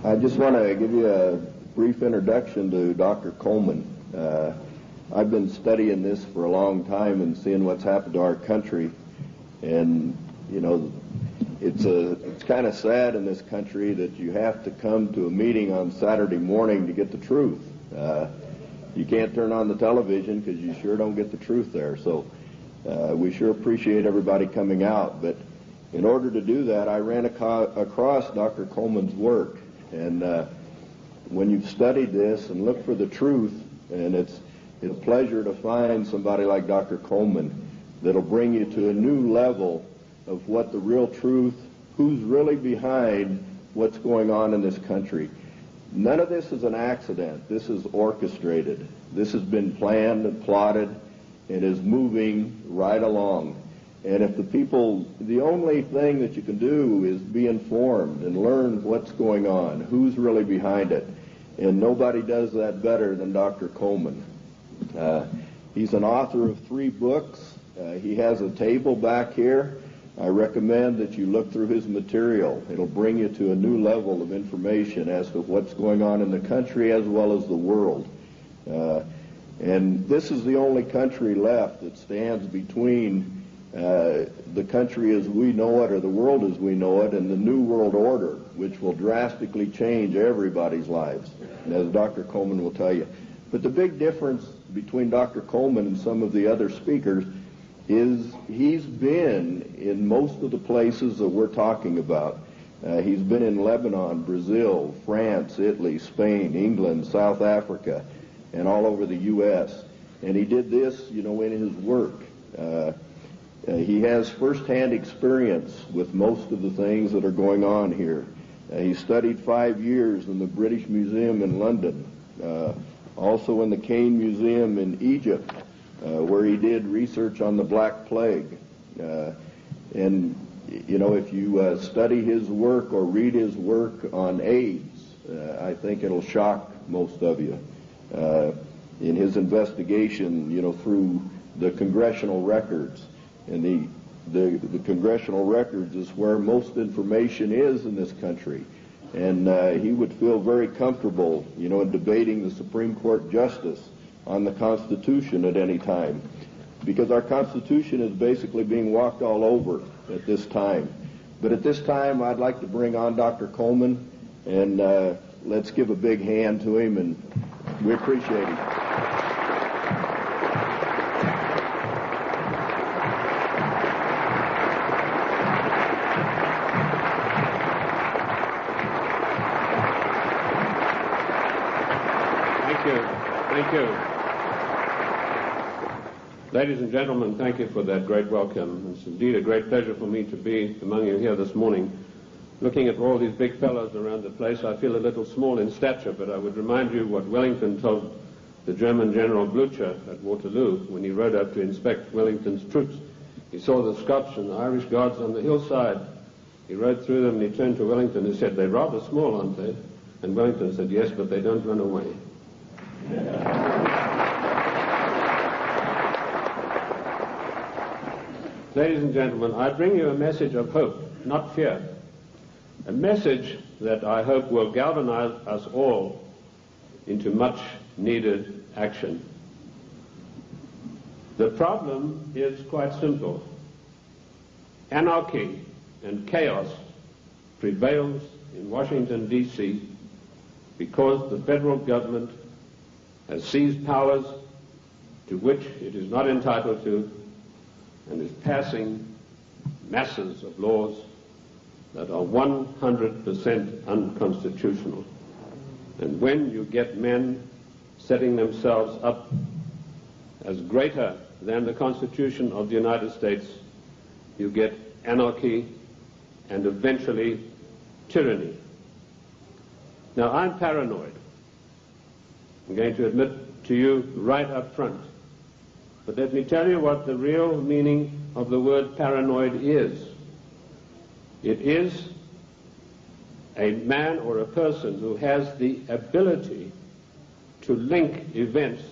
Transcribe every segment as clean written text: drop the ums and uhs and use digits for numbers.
I just want to give you a brief introduction to Dr. Coleman. I've been studying this for a long time and seeing what's happened to our country, and you know, it's kind of sad in this country that you have to come to a meeting on Saturday morning to get the truth. You can't turn on the television because you sure don't get the truth there. So we sure appreciate everybody coming out. But in order to do that, I ran across Dr. Coleman's work. And when you've studied this and looked for the truth, and it's a pleasure to find somebody like Dr. Coleman that'll bring you to a new level of what the real truth, who's really behind what's going on in this country. None of this is an accident. This is orchestrated. This has been planned and plotted and is moving right along. And if the only thing that you can do is be informed and learn what's going on, who's really behind it. And nobody does that better than Dr. Coleman. He's an author of 3 books. He has a table back here. I recommend that you look through his material. It'll bring you to a new level of information as to what's going on in the country as well as the world. And this is the only country left that stands between the country as we know it, or the world as we know it, and the New World Order, which will drastically change everybody's lives, as Dr. Coleman will tell you. But the big difference between Dr. Coleman and some of the other speakers is he's been in most of the places that we're talking about. He's been in Lebanon, Brazil, France, Italy, Spain, England, South Africa, and all over the U.S. And he did this, you know, in his work. He has first-hand experience with most of the things that are going on here. He studied 5 years in the British Museum in London, also in the Cain Museum in Egypt, where he did research on the Black Plague. And, you know, if you study his work or read his work on AIDS, I think it'll shock most of you. In his investigation, you know, through the congressional records. And the congressional records is where most information is in this country. And he would feel very comfortable, you know, in debating the Supreme Court justice on the Constitution at any time, because our Constitution is basically being walked all over at this time. But at this time, I'd like to bring on Dr. Coleman, and let's give a big hand to him, and we appreciate him. Thank you. Ladies and gentlemen, thank you for that great welcome. It's indeed a great pleasure for me to be among you here this morning. Looking at all these big fellows around the place, I feel a little small in stature, but I would remind you what Wellington told the German General Blücher at Waterloo when he rode up to inspect Wellington's troops. He saw the Scotch and the Irish guards on the hillside. He rode through them and he turned to Wellington and said, "They're rather small, aren't they?" And Wellington said, "Yes, but they don't run away." Ladies and gentlemen, I bring you a message of hope, not fear. A message that I hope will galvanize us all into much needed action. The problem is quite simple. Anarchy and chaos prevails in Washington, D.C. because the federal government has seized powers to which it is not entitled to and is passing masses of laws that are 100% unconstitutional. And when you get men setting themselves up as greater than the Constitution of the United States, you get anarchy and eventually tyranny. Now, I'm paranoid. I'm going to admit to you right up front. But let me tell you what the real meaning of the word paranoid is. It is a man or a person who has the ability to link events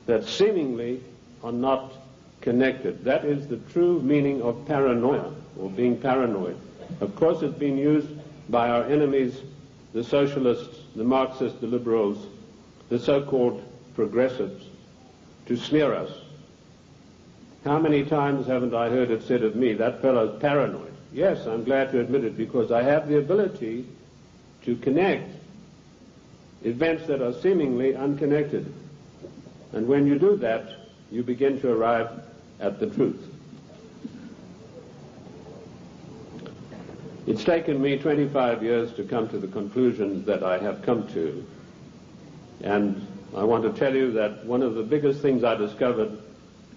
that seemingly are not connected. That is the true meaning of paranoia, or being paranoid. Of course, it's been used by our enemies, the socialists, the Marxists, the liberals, the so-called progressives, to smear us. How many times haven't I heard it said of me, that fellow's paranoid? Yes, I'm glad to admit it, because I have the ability to connect events that are seemingly unconnected. And when you do that, you begin to arrive at the truth. It's taken me 25 years to come to the conclusions that I have come to. And I want to tell you that one of the biggest things I discovered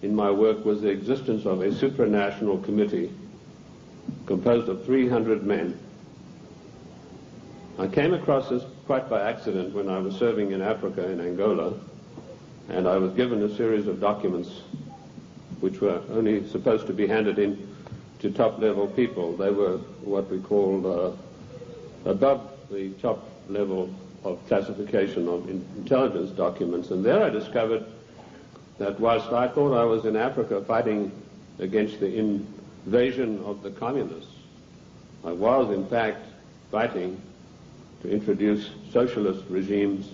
in my work was the existence of a supranational committee composed of 300 men. I came across this quite by accident when I was serving in Africa, in Angola, and I was given a series of documents which were only supposed to be handed in to top-level people. They were what we called above the top level of classification of intelligence documents. And there I discovered that whilst I thought I was in Africa fighting against the invasion of the communists, I was in fact fighting to introduce socialist regimes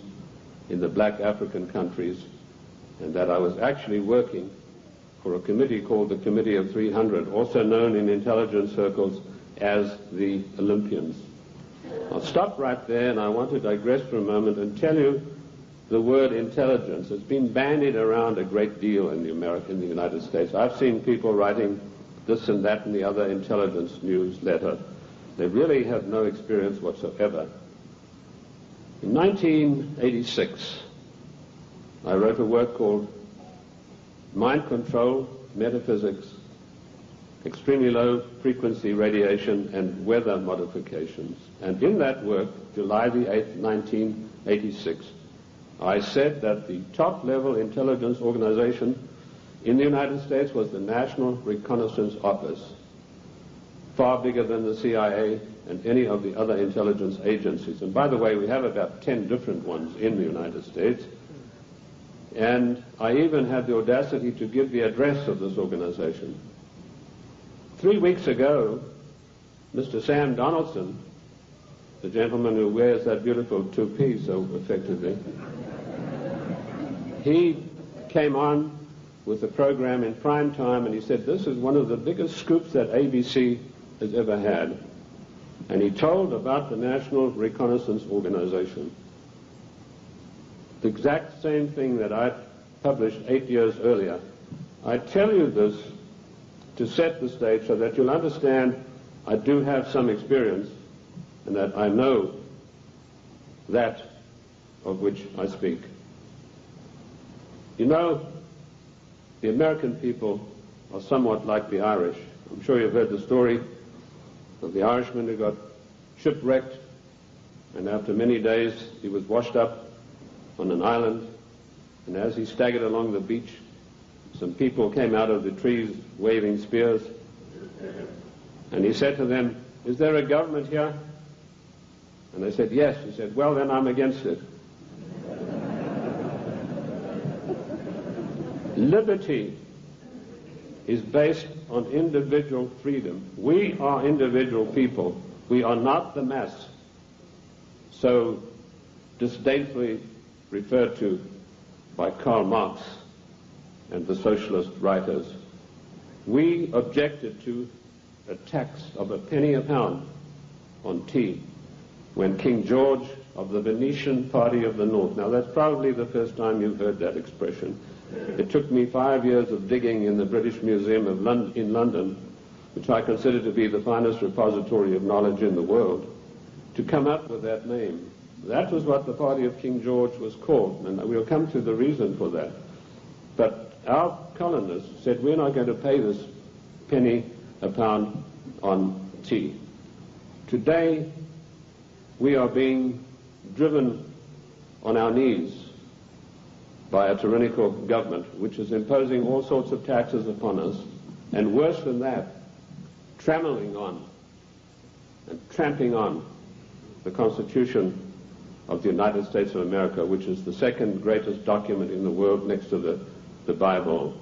in the black African countries, and that I was actually working for a committee called the Committee of 300, also known in intelligence circles as the Olympians. I'll stop right there, and I want to digress for a moment and tell you the word intelligence. It's been bandied around a great deal in the United States. I've seen people writing this and that and the other intelligence newsletter. They really have no experience whatsoever. In 1986, I wrote a work called Mind Control, Metaphysics, Extremely Low Frequency Radiation, and Weather Modifications. And in that work, July the 8th, 1986, I said that the top-level intelligence organization in the United States was the National Reconnaissance Office, far bigger than the CIA and any of the other intelligence agencies. And by the way, we have about 10 different ones in the United States. And I even had the audacity to give the address of this organization. 3 weeks ago, Mr. Sam Donaldson, the gentleman who wears that beautiful toupee so effectively, he came on with the program in prime time, and he said, this is one of the biggest scoops that ABC has ever had. And he told about the National Reconnaissance Organization. The exact same thing that I published 8 years earlier. I tell you this to set the stage so that you'll understand I do have some experience and that I know that of which I speak. You know, the American people are somewhat like the Irish. I'm sure you've heard the story of the Irishman who got shipwrecked, and after many days he was washed up on an island, and as he staggered along the beach, some people came out of the trees waving spears, and he said to them, is there a government here? And they said, yes. He said, well, then I'm against it. Liberty is based on individual freedom. We are individual people. We are not the mass, so disdainfully referred to by Karl Marx and the socialist writers. We objected to a tax of a penny a pound on tea when King George of the Venetian Party of the North, now that's probably the first time you've heard that expression. It took me 5 years of digging in the British Museum in London, which I consider to be the finest repository of knowledge in the world, to come up with that name. That was what the party of King George was called, and we'll come to the reason for that. But our colonists said, we're not going to pay this penny a pound on tea. Today, we are being driven on our knees by a tyrannical government, which is imposing all sorts of taxes upon us, and worse than that, trammeling on and tramping on the Constitution of the United States of America, which is the second greatest document in the world next to the Bible.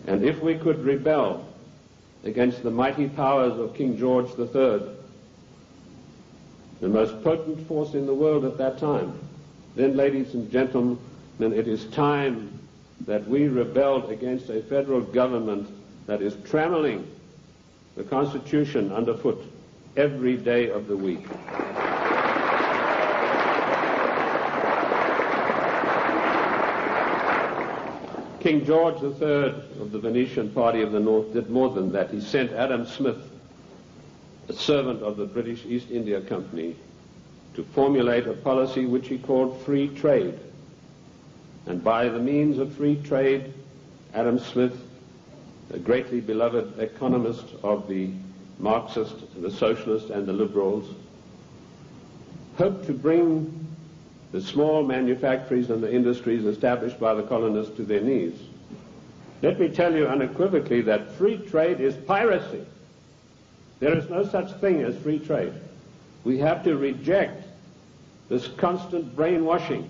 And if we could rebel against the mighty powers of King George III, the most potent force in the world at that time. Then, ladies and gentlemen, it is time that we rebelled against a federal government that is trammeling the Constitution underfoot every day of the week. King George III of the Venetian Party of the North did more than that. He sent Adam Smith, a servant of the British East India Company, to formulate a policy which he called free trade. And by the means of free trade, Adam Smith, a greatly beloved economist of the Marxist, the socialist, and the liberals, hoped to bring the small manufactories and the industries established by the colonists to their knees. Let me tell you unequivocally that free trade is piracy. There is no such thing as free trade. We have to reject this constant brainwashing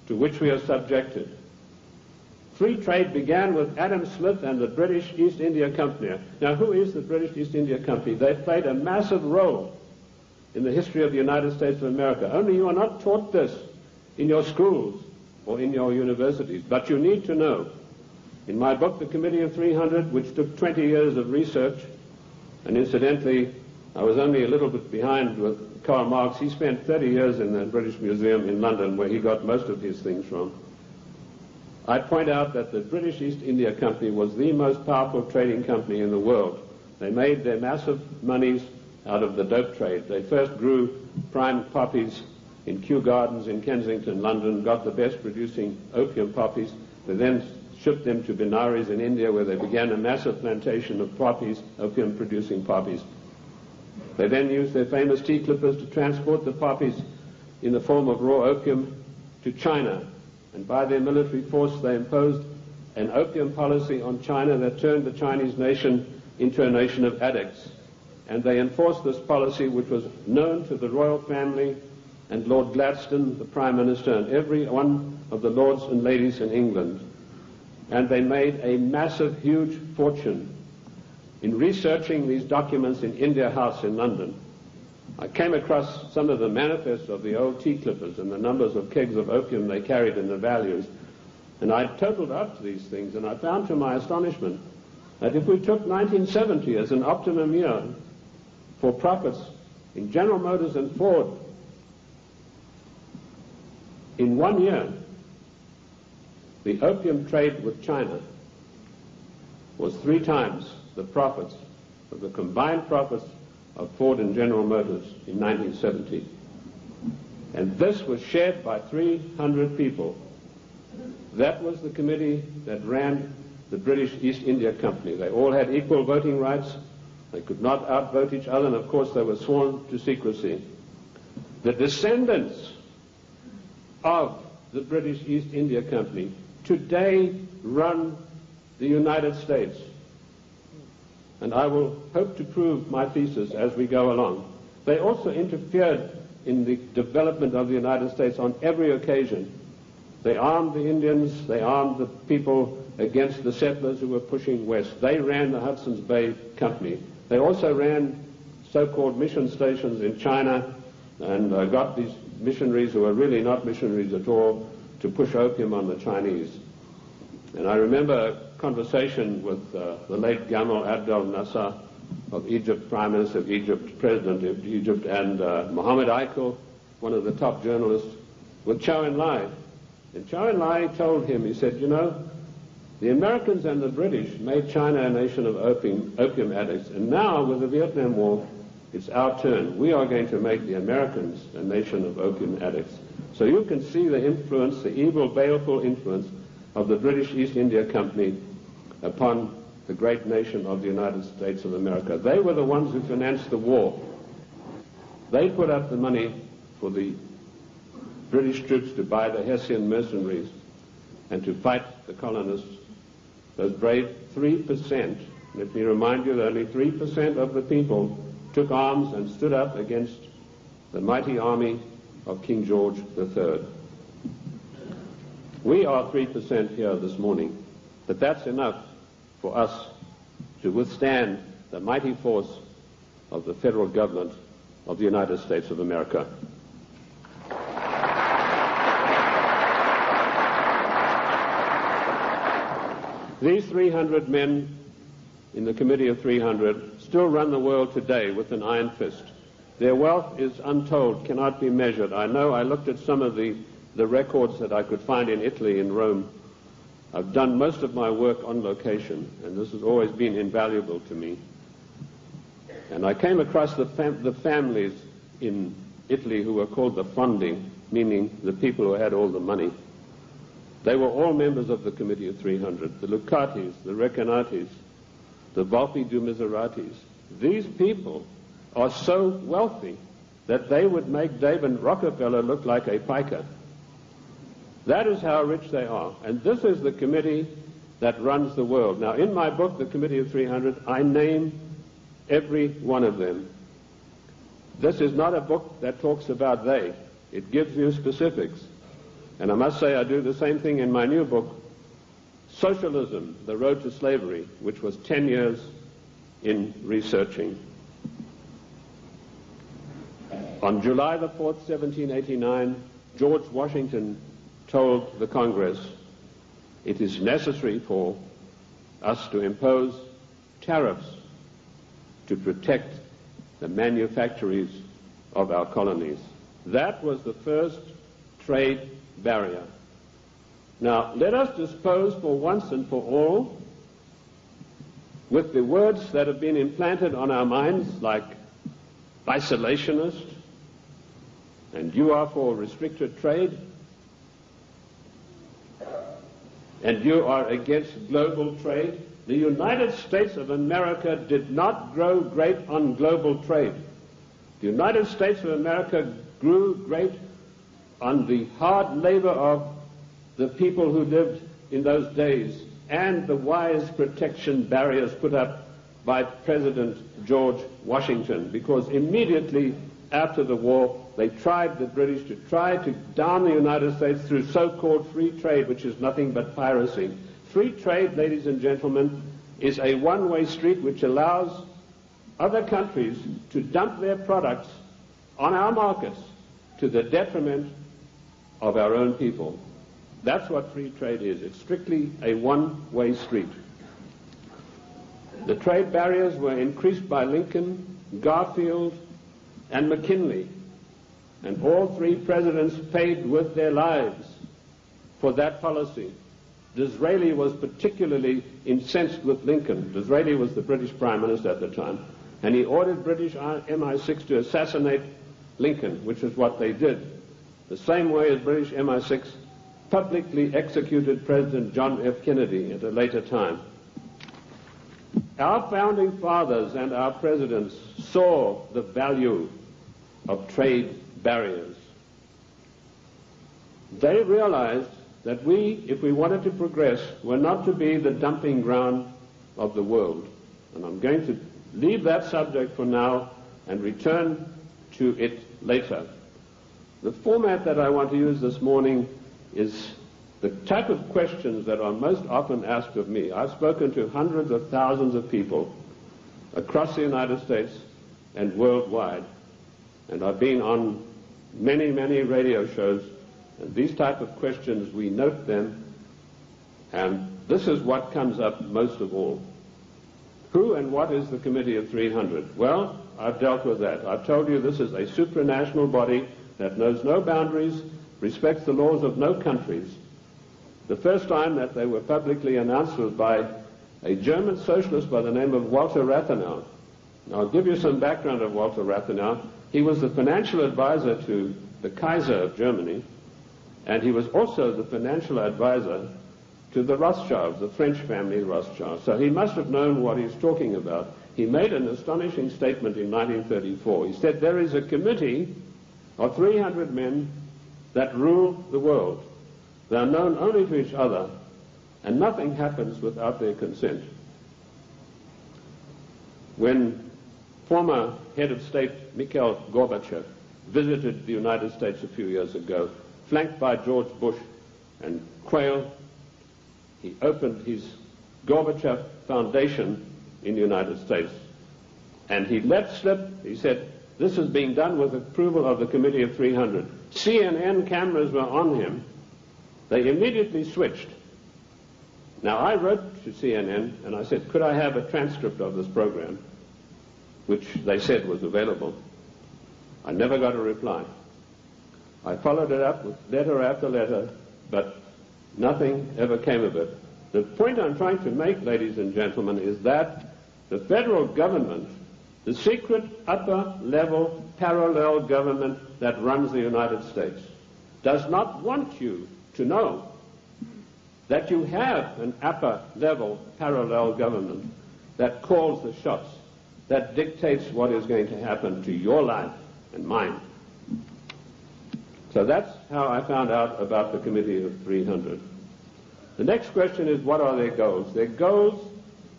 to which we are subjected. Free trade began with Adam Smith and the British East India Company. Now, who is the British East India Company? They've played a massive role in the history of the United States of America. Only you are not taught this in your schools or in your universities, but you need to know. In my book, The Committee of 300, which took 20 years of research, and incidentally, I was only a little bit behind with Karl Marx. He spent 30 years in the British Museum in London, where he got most of his things from. I point out that the British East India Company was the most powerful trading company in the world. They made their massive monies out of the dope trade. They first grew prime poppies in Kew Gardens in Kensington, London, got the best producing opium poppies. They then shipped them to Benares in India, where they began a massive plantation of poppies, opium-producing poppies. They then used their famous tea clippers to transport the poppies in the form of raw opium to China. And by their military force, they imposed an opium policy on China that turned the Chinese nation into a nation of addicts. And they enforced this policy, which was known to the royal family and Lord Gladstone, the Prime Minister, and every one of the lords and ladies in England. And they made a massive, huge fortune. In researching these documents in India House in London, I came across some of the manifests of the old tea clippers and the numbers of kegs of opium they carried and the values. And I totaled up these things, and I found to my astonishment that if we took 1970 as an optimum year for profits in General Motors and Ford, in 1 year, the opium trade with China was 3 times the profits of the combined profits of Ford and General Motors in 1970. And this was shared by 300 people. That was the committee that ran the British East India Company. They all had equal voting rights. They could not outvote each other, and of course they were sworn to secrecy. The descendants of the British East India Company today run the United States. And I will hope to prove my thesis as we go along. They also interfered in the development of the United States on every occasion. They armed the Indians, they armed the people against the settlers who were pushing west. They ran the Hudson's Bay Company. They also ran so-called mission stations in China and got these missionaries who were really not missionaries at all to push opium on the Chinese. And I remember a conversation with the late Gamal Abdel Nasser of Egypt, Prime Minister of Egypt, President of Egypt, and Mohammed Aikel, one of the top journalists, with Zhou Enlai. And Zhou Enlai told him, he said, you know, the Americans and the British made China a nation of opium addicts, and now with the Vietnam War, it's our turn. We are going to make the Americans a nation of opium addicts. So you can see the influence, the evil, baleful influence of the British East India Company upon the great nation of the United States of America. They were the ones who financed the war. They put up the money for the British troops to buy the Hessian mercenaries and to fight the colonists. Those brave 3%, let me remind you that only 3% of the people took arms and stood up against the mighty army of King George III. We are 3% here this morning, but that's enough for us to withstand the mighty force of the federal government of the United States of America. These 300 men in the Committee of 300 still run the world today with an iron fist. Their wealth is untold, cannot be measured. I know, I looked at some of the records that I could find in Italy, in Rome. I've done most of my work on location, and this has always been invaluable to me. And I came across the families in Italy who were called the fondi, meaning the people who had all the money. They were all members of the Committee of 300, the Lucatis, the Recanatis, the Volpi du Miseratis. These people are so wealthy that they would make David Rockefeller look like a piker. That is how rich they are. And this is the committee that runs the world. Now, in my book, The Committee of 300, I name every one of them. This is not a book that talks about they. It gives you specifics. And I must say I do the same thing in my new book, Socialism, The Road to Slavery, which was 10 years in researching. On July the 4th, 1789, George Washington told the Congress, it is necessary for us to impose tariffs to protect the manufactories of our colonies. That was the first trade barrier. Now, let us dispose for once and for all with the words that have been implanted on our minds, like isolationist, and you are for restricted trade, and you are against global trade. The United States of America did not grow great on global trade. The United States of America grew great on the hard labor of the people who lived in those days and the wise protection barriers put up by President George Washington, because immediately after the war they tried, the British, to try to down the United States through so-called free trade, which is nothing but piracy. Free trade, ladies and gentlemen, is a one-way street which allows other countries to dump their products on our markets to the detriment of our own people. That's what free trade is. It's strictly a one-way street. The trade barriers were increased by Lincoln, Garfield, and McKinley, and all three presidents paid with their lives for that policy. Disraeli was particularly incensed with Lincoln. Disraeli was the British Prime Minister at the time, and he ordered British MI6 to assassinate Lincoln, which is what they did, the same way as British MI6 publicly executed President John F. Kennedy at a later time. Our founding fathers and our presidents saw the value of trade barriers. They realized that we, if we wanted to progress, were not to be the dumping ground of the world. And I'm going to leave that subject for now and return to it later. The format that I want to use this morning is the type of questions that are most often asked of me. I've spoken to hundreds of thousands of people across the United States and worldwide, and I've been on many, many radio shows, and these type of questions, we note them, and this is what comes up most of all. Who and what is the Committee of 300? Well, I've dealt with that. I've told you this is a supranational body that knows no boundaries, respects the laws of no countries. The first time that they were publicly announced was by a German socialist by the name of Walter Rathenau. Now, I'll give you some background of Walter Rathenau. He was the financial advisor to the Kaiser of Germany, and he was also the financial advisor to the Rothschilds, the French family Rothschild. So he must have known what he's talking about. He made an astonishing statement in 1934. He said, there is a committee of 300 men that rule the world. They are known only to each other, and nothing happens without their consent. When former head of state Mikhail Gorbachev visited the United States a few years ago, flanked by George Bush and Quayle, he opened his Gorbachev Foundation in the United States. And he let slip, he said, this is being done with approval of the Committee of 300. CNN cameras were on him. They immediately switched. Now, I wrote to CNN and I said, could I have a transcript of this program, which they said was available. I never got a reply. I followed it up with letter after letter, but nothing ever came of it. The point I'm trying to make, ladies and gentlemen, is that the federal government, the secret upper-level parallel government that runs the United States, does not want you to know that you have an upper-level parallel government that calls the shots, that dictates what is going to happen to your life and mine. So that's how I found out about the Committee of 300. The next question is, what are their goals? Their goals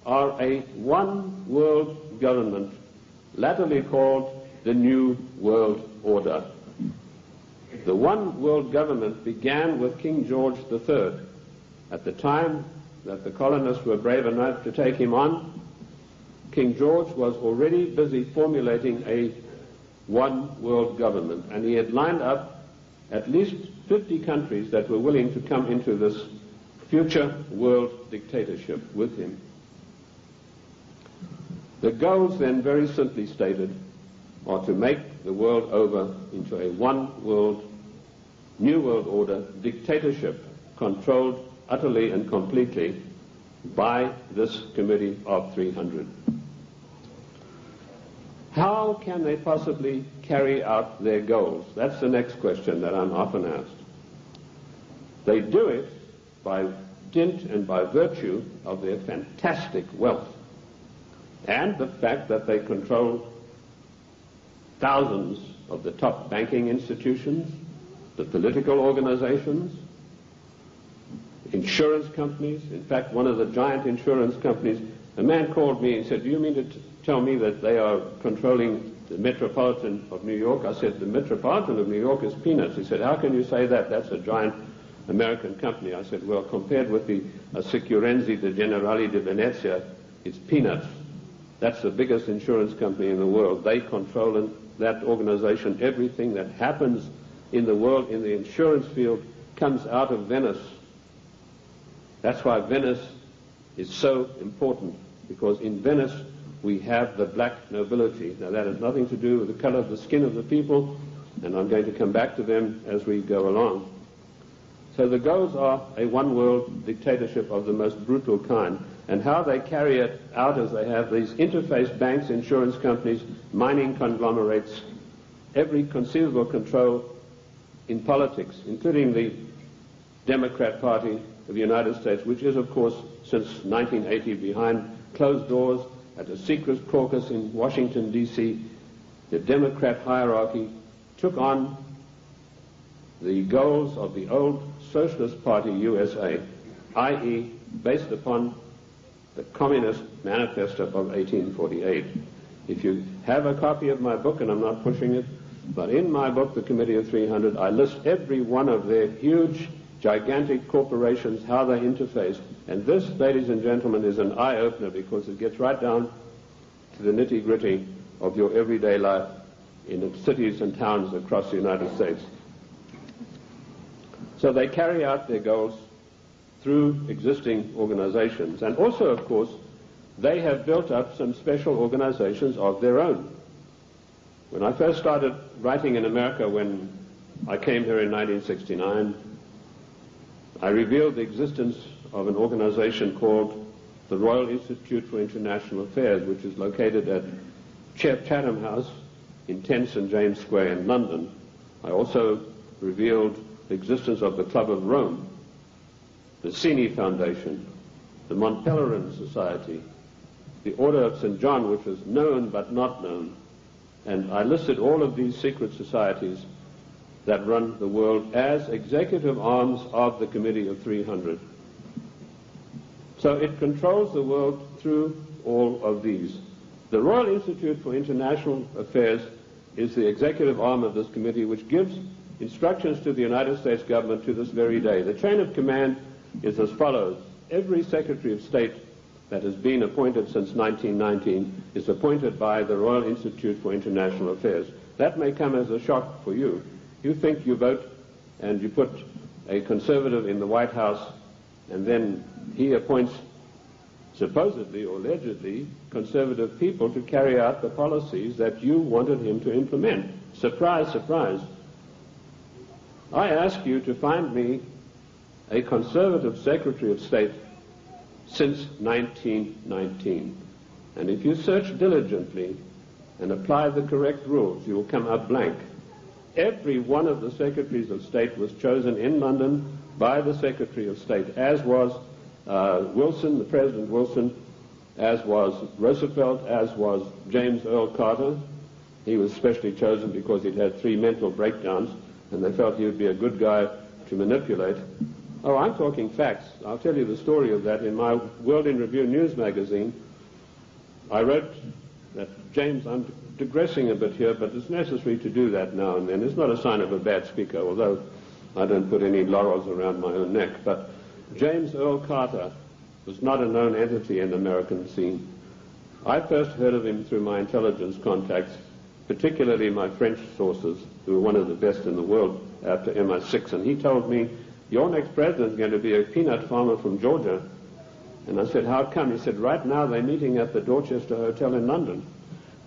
are a one-world government, latterly called the New World Order. The one-world government began with King George III. At the time that the colonists were brave enough to take him on, King George was already busy formulating a one-world government, and he had lined up at least 50 countries that were willing to come into this future world dictatorship with him. The goals then, very simply stated, are to make the world over into a one-world, new world order dictatorship controlled utterly and completely by this Committee of 300. How can they possibly carry out their goals? That's the next question that I'm often asked. They do it by dint and by virtue of their fantastic wealth and the fact that they control thousands of the top banking institutions, the political organizations, insurance companies. In fact, one of the giant insurance companies, a man called me and said, do you mean to tell me that they are controlling the Metropolitan of New York? I said, the Metropolitan of New York is peanuts. He said, how can you say that? That's a giant American company. I said, well, compared with the Assicurenze de Generali di Venezia, it's peanuts. That's the biggest insurance company in the world. They control in that organization everything that happens in the world in the insurance field comes out of Venice. That's why Venice is so important, because in Venice we have the black nobility. Now that has nothing to do with the color of the skin of the people, and I'm going to come back to them as we go along. So the goals are a one-world dictatorship of the most brutal kind, and how they carry it out is they have these interface banks, insurance companies, mining conglomerates, every conceivable control in politics, including the Democrat Party of the United States, which is, of course, since 1980 behind closed doors at a secret caucus in Washington, D.C. The Democrat hierarchy took on the goals of the old Socialist Party USA, i.e. based upon the Communist Manifesto of 1848. If you have a copy of my book, and I'm not pushing it, but in my book, The Committee of 300, I list every one of their huge, gigantic corporations, how they interface. And this, ladies and gentlemen, is an eye-opener, because it gets right down to the nitty-gritty of your everyday life in the cities and towns across the United States. So they carry out their goals through existing organizations. And also, of course, they have built up some special organizations of their own. When I first started writing in America, when I came here in 1969, I revealed the existence of an organization called the Royal Institute for International Affairs, which is located at Chatham House in 10 St. James Square in London. I also revealed the existence of the Club of Rome, the Cini Foundation, the Mont Pelerin Society, the Order of St. John, which was known but not known. And I listed all of these secret societies that run the world as executive arms of the Committee of 300. So it controls the world through all of these. The Royal Institute for International Affairs is the executive arm of this committee, which gives instructions to the United States government to this very day. The chain of command is as follows. Every Secretary of State that has been appointed since 1919 is appointed by the Royal Institute for International Affairs. That may come as a shock for you. You think you vote and you put a conservative in the White House, and then he appoints supposedly or allegedly conservative people to carry out the policies that you wanted him to implement. Surprise, surprise. I ask you to find me a conservative Secretary of State since 1919. And if you search diligently and apply the correct rules, you will come up blank. Every one of the Secretaries of State was chosen in London by the Secretary of State, as was Wilson, the President Wilson, as was Roosevelt, as was James Earl Carter. He was specially chosen because he'd had 3 mental breakdowns, and they felt he would be a good guy to manipulate. Oh, I'm talking facts. I'll tell you the story of that. In my World in Review news magazine, I wrote that, James, I'm digressing a bit here, but it's necessary to do that now and then. It's not a sign of a bad speaker, although I don't put any laurels around my own neck. But James Earl Carter was not a known entity in the American scene. I first heard of him through my intelligence contacts, particularly my French sources, who were one of the best in the world after MI6, and he told me, your next president is going to be a peanut farmer from Georgia. And I said, how come? He said, right now they're meeting at the Dorchester Hotel in London.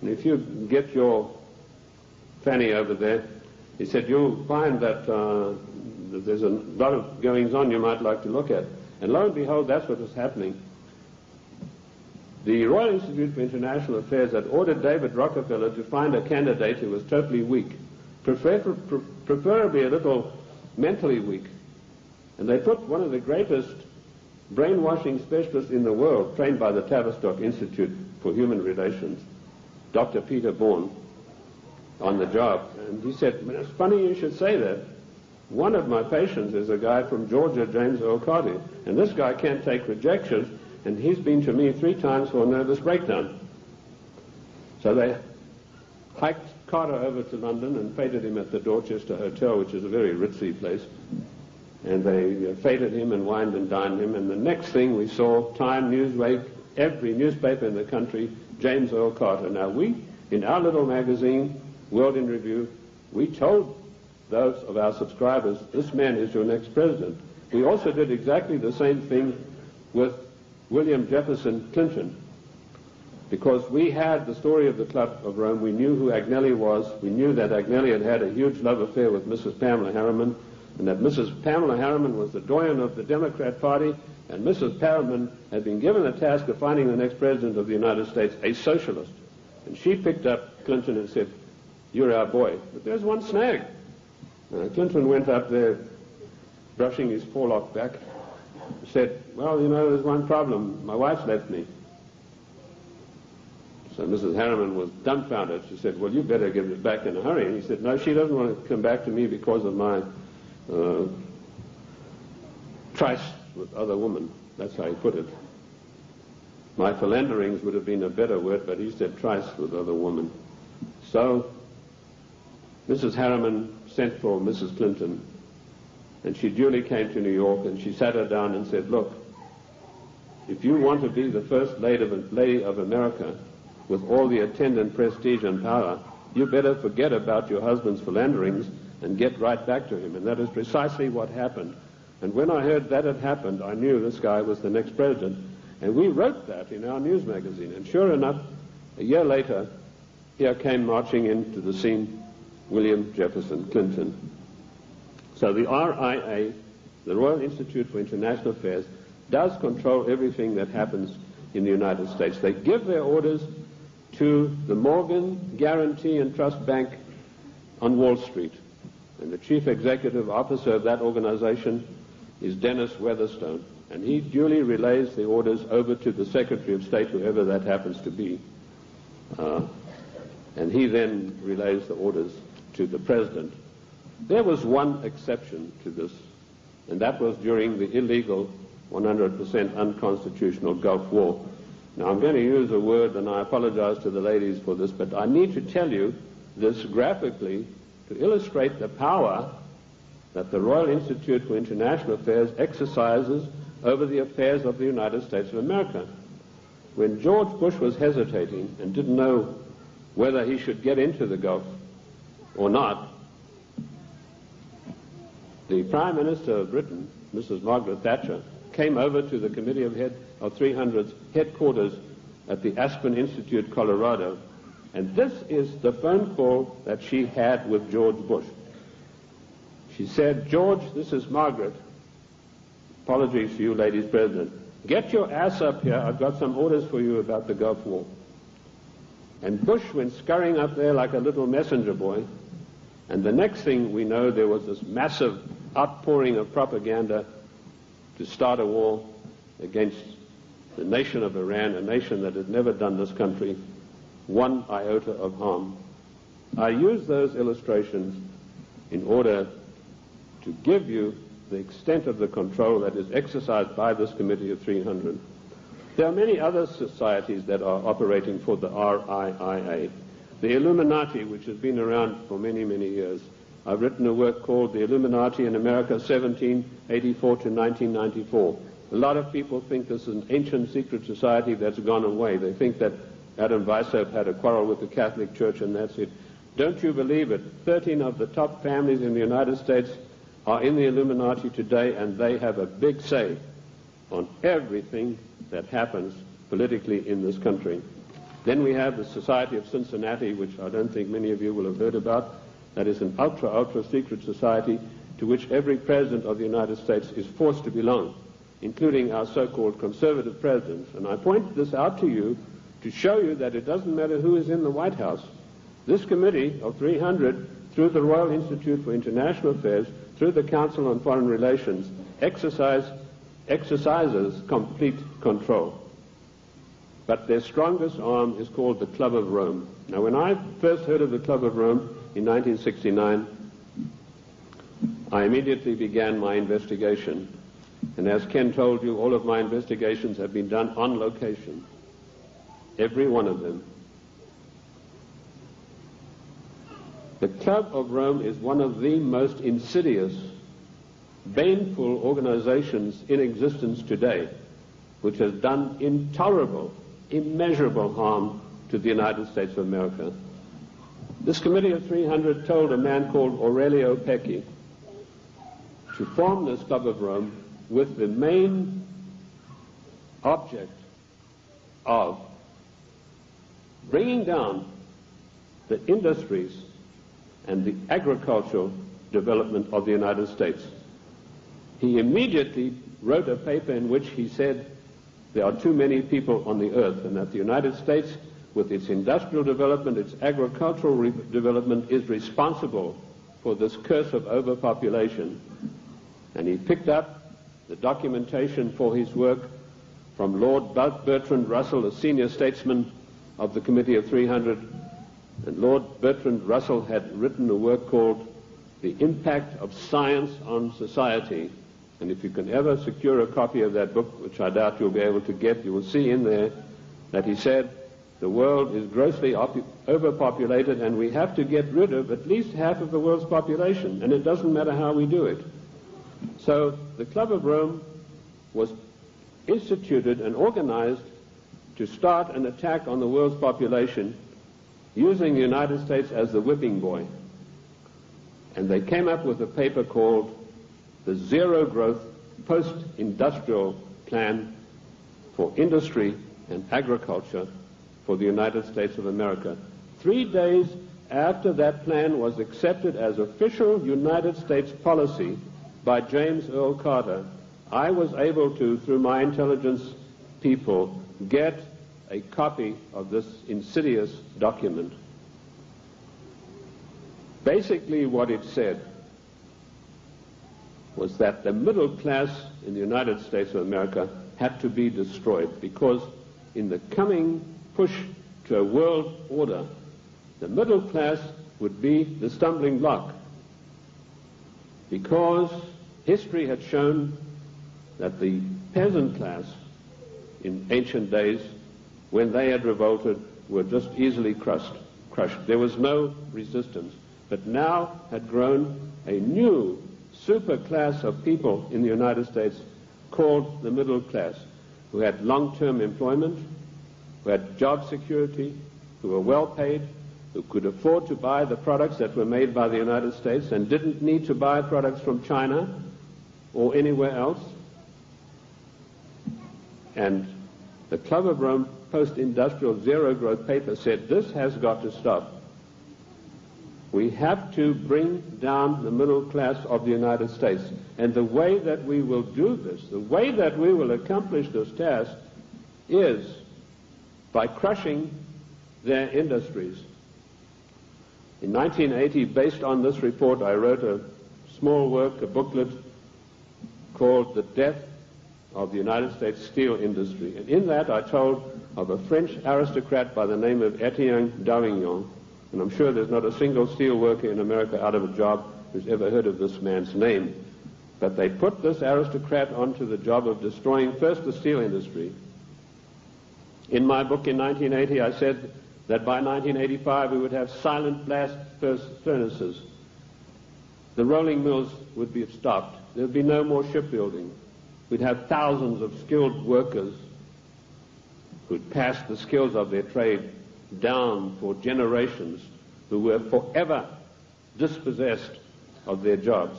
And if you get your fanny over there, he said, you'll find that there's a lot of goings-on you might like to look at. And lo and behold, that's what was happening. The Royal Institute for International Affairs had ordered David Rockefeller to find a candidate who was totally weak, preferably a little mentally weak. And they put one of the greatest brainwashing specialists in the world, trained by the Tavistock Institute for Human Relations, Dr. Peter Bourne, on the job. And he said, it's funny you should say that. One of my patients is a guy from Georgia, James Earl Carter, and this guy can't take rejection, and he's been to me 3 times for a nervous breakdown. So they hiked Carter over to London and feted him at the Dorchester Hotel, which is a very ritzy place. And they feted him and wined and dined him, and the next thing we saw, Time, Newsweek, every newspaper in the country, James Earl Carter. Now we, in our little magazine, World in Review, we told those of our subscribers, this man is your next president. We also did exactly the same thing with William Jefferson Clinton, because we had the story of the Club of Rome. We knew who Agnelli was. We knew that Agnelli had had a huge love affair with Mrs. Pamela Harriman, and that Mrs. Pamela Harriman was the doyen of the Democrat Party, and Mrs. Harriman had been given the task of finding the next president of the United States, a socialist. And she picked up Clinton and said, you're our boy. But there's one snag. Clinton went up there, brushing his forelock back, said, well, you know, there's one problem. My wife's left me. So Mrs. Harriman was dumbfounded. She said, well, you better give it back in a hurry. And he said, no, she doesn't want to come back to me because of my tryst with other women. That's how he put it. My philanderings would have been a better word, but he said tryst with other women. So Mrs. Harriman sent for Mrs. Clinton, and she duly came to New York, and she sat her down and said, look, if you want to be the first lady of America with all the attendant prestige and power, you better forget about your husband's philanderings and get right back to him. And that is precisely what happened. And when I heard that had happened, I knew this guy was the next president. And we wrote that in our news magazine. And sure enough, a year later, here came marching into the scene William Jefferson Clinton. So the RIA, the Royal Institute for International Affairs, does control everything that happens in the United States. They give their orders to the Morgan Guarantee and Trust Bank on Wall Street. And the chief executive officer of that organization is Dennis Weatherstone. And he duly relays the orders over to the Secretary of State, whoever that happens to be. And he then relays the orders to the President. There was one exception to this, and that was during the illegal, 100% unconstitutional Gulf War. Now, I'm going to use a word, and I apologize to the ladies for this, but I need to tell you this graphically to illustrate the power that the Royal Institute for International Affairs exercises over the affairs of the United States of America. when George Bush was hesitating and didn't know whether he should get into the Gulf or not, the Prime Minister of Britain, Mrs. Margaret Thatcher, came over to the Committee of 300's headquarters at the Aspen Institute, Colorado, and this is the phone call that she had with George Bush. She said, "George, this is Margaret. Apologies to you, ladies president. Get your ass up here. I've got some orders for you about the Gulf War." And Bush went scurrying up there like a little messenger boy, and the next thing we know, there was this massive outpouring of propaganda to start a war against the nation of Iran, a nation that had never done this country one iota of harm. I use those illustrations in order to give you the extent of the control that is exercised by this Committee of 300. There are many other societies that are operating for the RIIA. The Illuminati, which has been around for many, many years. I've written a work called The Illuminati in America, 1784 to 1994. A lot of people think this is an ancient secret society that's gone away. They think that Adam Weishaupt had a quarrel with the Catholic Church and that's it. Don't you believe it? 13 of the top families in the United States are in the Illuminati today, and they have a big say on everything that happens politically in this country. Then we have the Society of Cincinnati, which I don't think many of you will have heard about. That is an ultra secret society to which every president of the United States is forced to belong, including our so-called conservative presidents. And I point this out to you to show you that it doesn't matter who is in the White House. This Committee of 300, through the Royal Institute for International Affairs, through the Council on Foreign Relations, exercises complete control. But their strongest arm is called the Club of Rome. Now, when I first heard of the Club of Rome in 1969, I immediately began my investigation. And as Ken told you, all of my investigations have been done on location. Every one of them. The Club of Rome is one of the most insidious, baneful organizations in existence today, which has done intolerable, immeasurable harm to the United States of America. This Committee of 300 told a man called Aurelio Pecci to form this Club of Rome with the main object of bringing down the industries and the agricultural development of the United States. He immediately wrote a paper in which he said there are too many people on the earth and that the United States, with its industrial development, its agricultural development, is responsible for this curse of overpopulation. And he picked up the documentation for his work from Lord Bertrand Russell, a senior statesman of the Committee of 300. And Lord Bertrand Russell had written a work called The Impact of Science on Society. And if you can ever secure a copy of that book, which I doubt you'll be able to get, you will see in there that he said the world is grossly overpopulated and we have to get rid of at least half of the world's population, and it doesn't matter how we do it. So the Club of Rome was instituted and organized to start an attack on the world's population using the United States as the whipping boy. And they came up with a paper called the Zero Growth Post-Industrial Plan for Industry and Agriculture for the United States of America. 3 days after that plan was accepted as official United States policy by James Earl Carter, I was able to, through my intelligence people, get a copy of this insidious document. Basically what it said was that the middle class in the United States of America had to be destroyed because in the coming push to a world order, the middle class would be the stumbling block, because history had shown that the peasant class in ancient days, when they had revolted, were just easily crushed. There was no resistance. But now had grown a new super class of people in the United States called the middle class, who had long-term employment, who had job security, who were well paid, who could afford to buy the products that were made by the United States and didn't need to buy products from China or anywhere else. And the Club of Rome post-industrial zero-growth paper said this has got to stop. We have to bring down the middle class of the United States. And the way that we will do this, the way that we will accomplish this task is by crushing their industries. In 1980, based on this report, I wrote a small work, a booklet called The Death of the United States Steel Industry. And in that I told of a French aristocrat by the name of Etienne d'Avignon, and I'm sure there's not a single steel worker in America out of a job who's ever heard of this man's name. But they put this aristocrat onto the job of destroying first the steel industry. In my book in 1980, I said that by 1985 we would have silent blast furnaces. The rolling mills would be stopped. There would be no more shipbuilding. We'd have thousands of skilled workers who'd passed the skills of their trade down for generations, who were forever dispossessed of their jobs.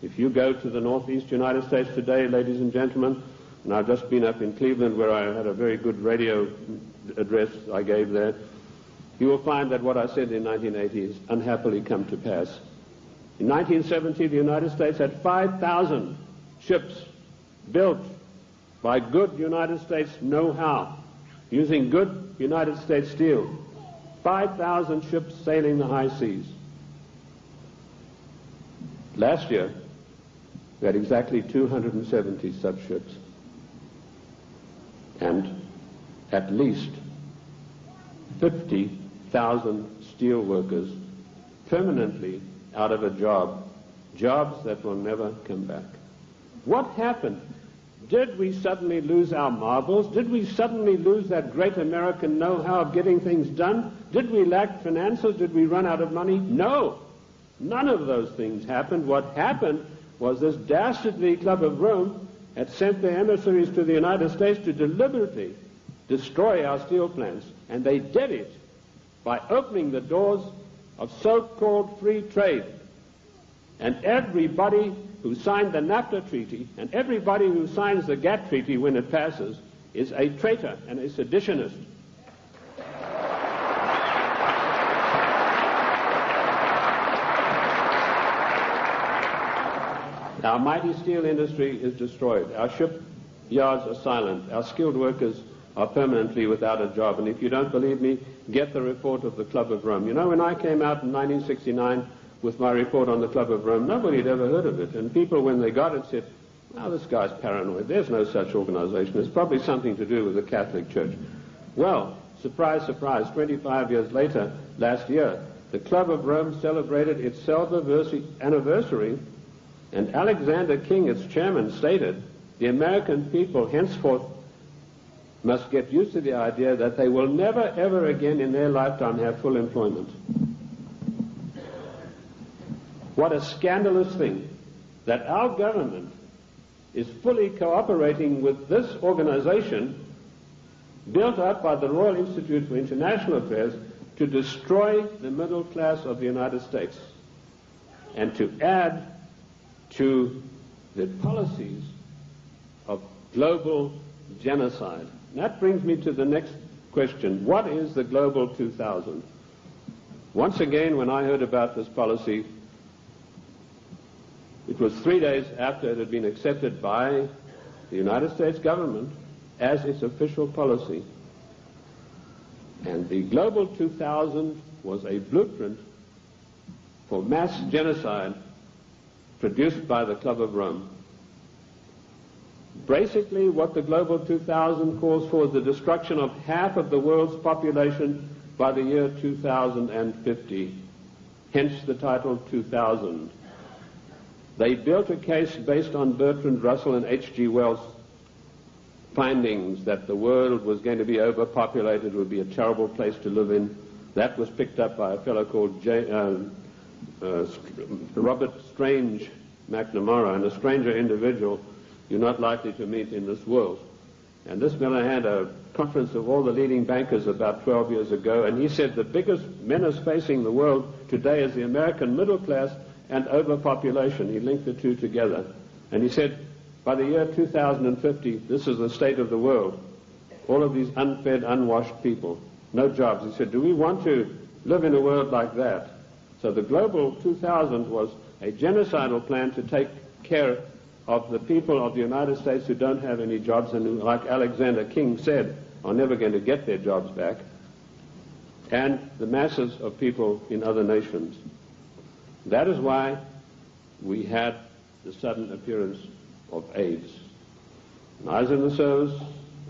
If you go to the northeast United States today, ladies and gentlemen, and I've just been up in Cleveland where I had a very good radio address I gave there, you will find that what I said in 1980 has unhappily come to pass. In 1970, the United States had 5,000 ships built by good United States know-how, using good United States steel. 5,000 ships sailing the high seas. Last year, we had exactly 270 such ships. And at least 50,000 steel workers permanently out of a job, jobs that will never come back. What happened? Did we suddenly lose our marbles? Did we suddenly lose that great American know-how of getting things done? Did we lack finances? Did we run out of money? No. None of those things happened. What happened was this dastardly Club of Rome had sent their emissaries to the United States to deliberately destroy our steel plants. And they did it by opening the doors of so-called free trade. And everybody who signed the NAFTA treaty and everybody who signs the GATT treaty when it passes is a traitor and a seditionist. Our mighty steel industry is destroyed. Our shipyards are silent. Our skilled workers are permanently without a job. And if you don't believe me, get the report of the Club of Rome. You know, when I came out in 1969 with my report on the Club of Rome, nobody had ever heard of it. And people, when they got it, said, "Oh, this guy's paranoid. There's no such organization. It's probably something to do with the Catholic Church." Well, surprise, surprise, 25 years later, last year, the Club of Rome celebrated its anniversary, and Alexander King, its chairman, stated, "The American people henceforth must get used to the idea that they will never, ever again in their lifetime have full employment." What a scandalous thing that our government is fully cooperating with this organization built up by the Royal Institute for International Affairs to destroy the middle class of the United States and to add to the policies of global genocide. And that brings me to the next question. What is the Global 2000? Once again, when I heard about this policy, it was 3 days after it had been accepted by the United States government as its official policy. And the Global 2000 was a blueprint for mass genocide produced by the Club of Rome. Basically, what the Global 2000 calls for is the destruction of half of the world's population by the year 2050. Hence the title 2000. They built a case based on Bertrand Russell and H.G. Wells' findings that the world was going to be overpopulated, would be a terrible place to live in. That was picked up by a fellow called Robert Strange McNamara, and a stranger individual you're not likely to meet in this world. And this fellow had a conference of all the leading bankers about 12 years ago, and he said the biggest menace facing the world today is the American middle class and overpopulation. He linked the two together. And he said, by the year 2050, this is the state of the world. All of these unfed, unwashed people, no jobs. He said, do we want to live in a world like that? So the Global 2000 was a genocidal plan to take care of the people of the United States who don't have any jobs and who, like Alexander King said, are never going to get their jobs back, and the masses of people in other nations. That is why we had the sudden appearance of AIDS. When I was in the service,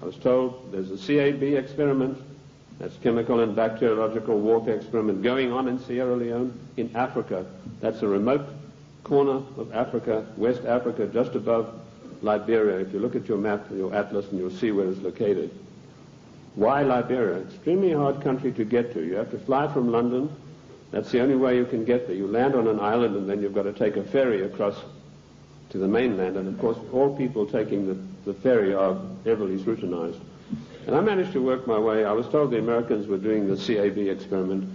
I was told there's a CAB experiment, that's chemical and bacteriological warfare experiment, going on in Sierra Leone in Africa. That's a remote corner of Africa, West Africa, just above Liberia. If you look at your map, your atlas, and you'll see where it's located. Why Liberia? Extremely hard country to get to. You have to fly from London. That's the only way you can get there. You land on an island, and then you've got to take a ferry across to the mainland. And of course, all people taking the ferry are heavily scrutinized. And I managed to work my way. I was told the Americans were doing the CAB experiment.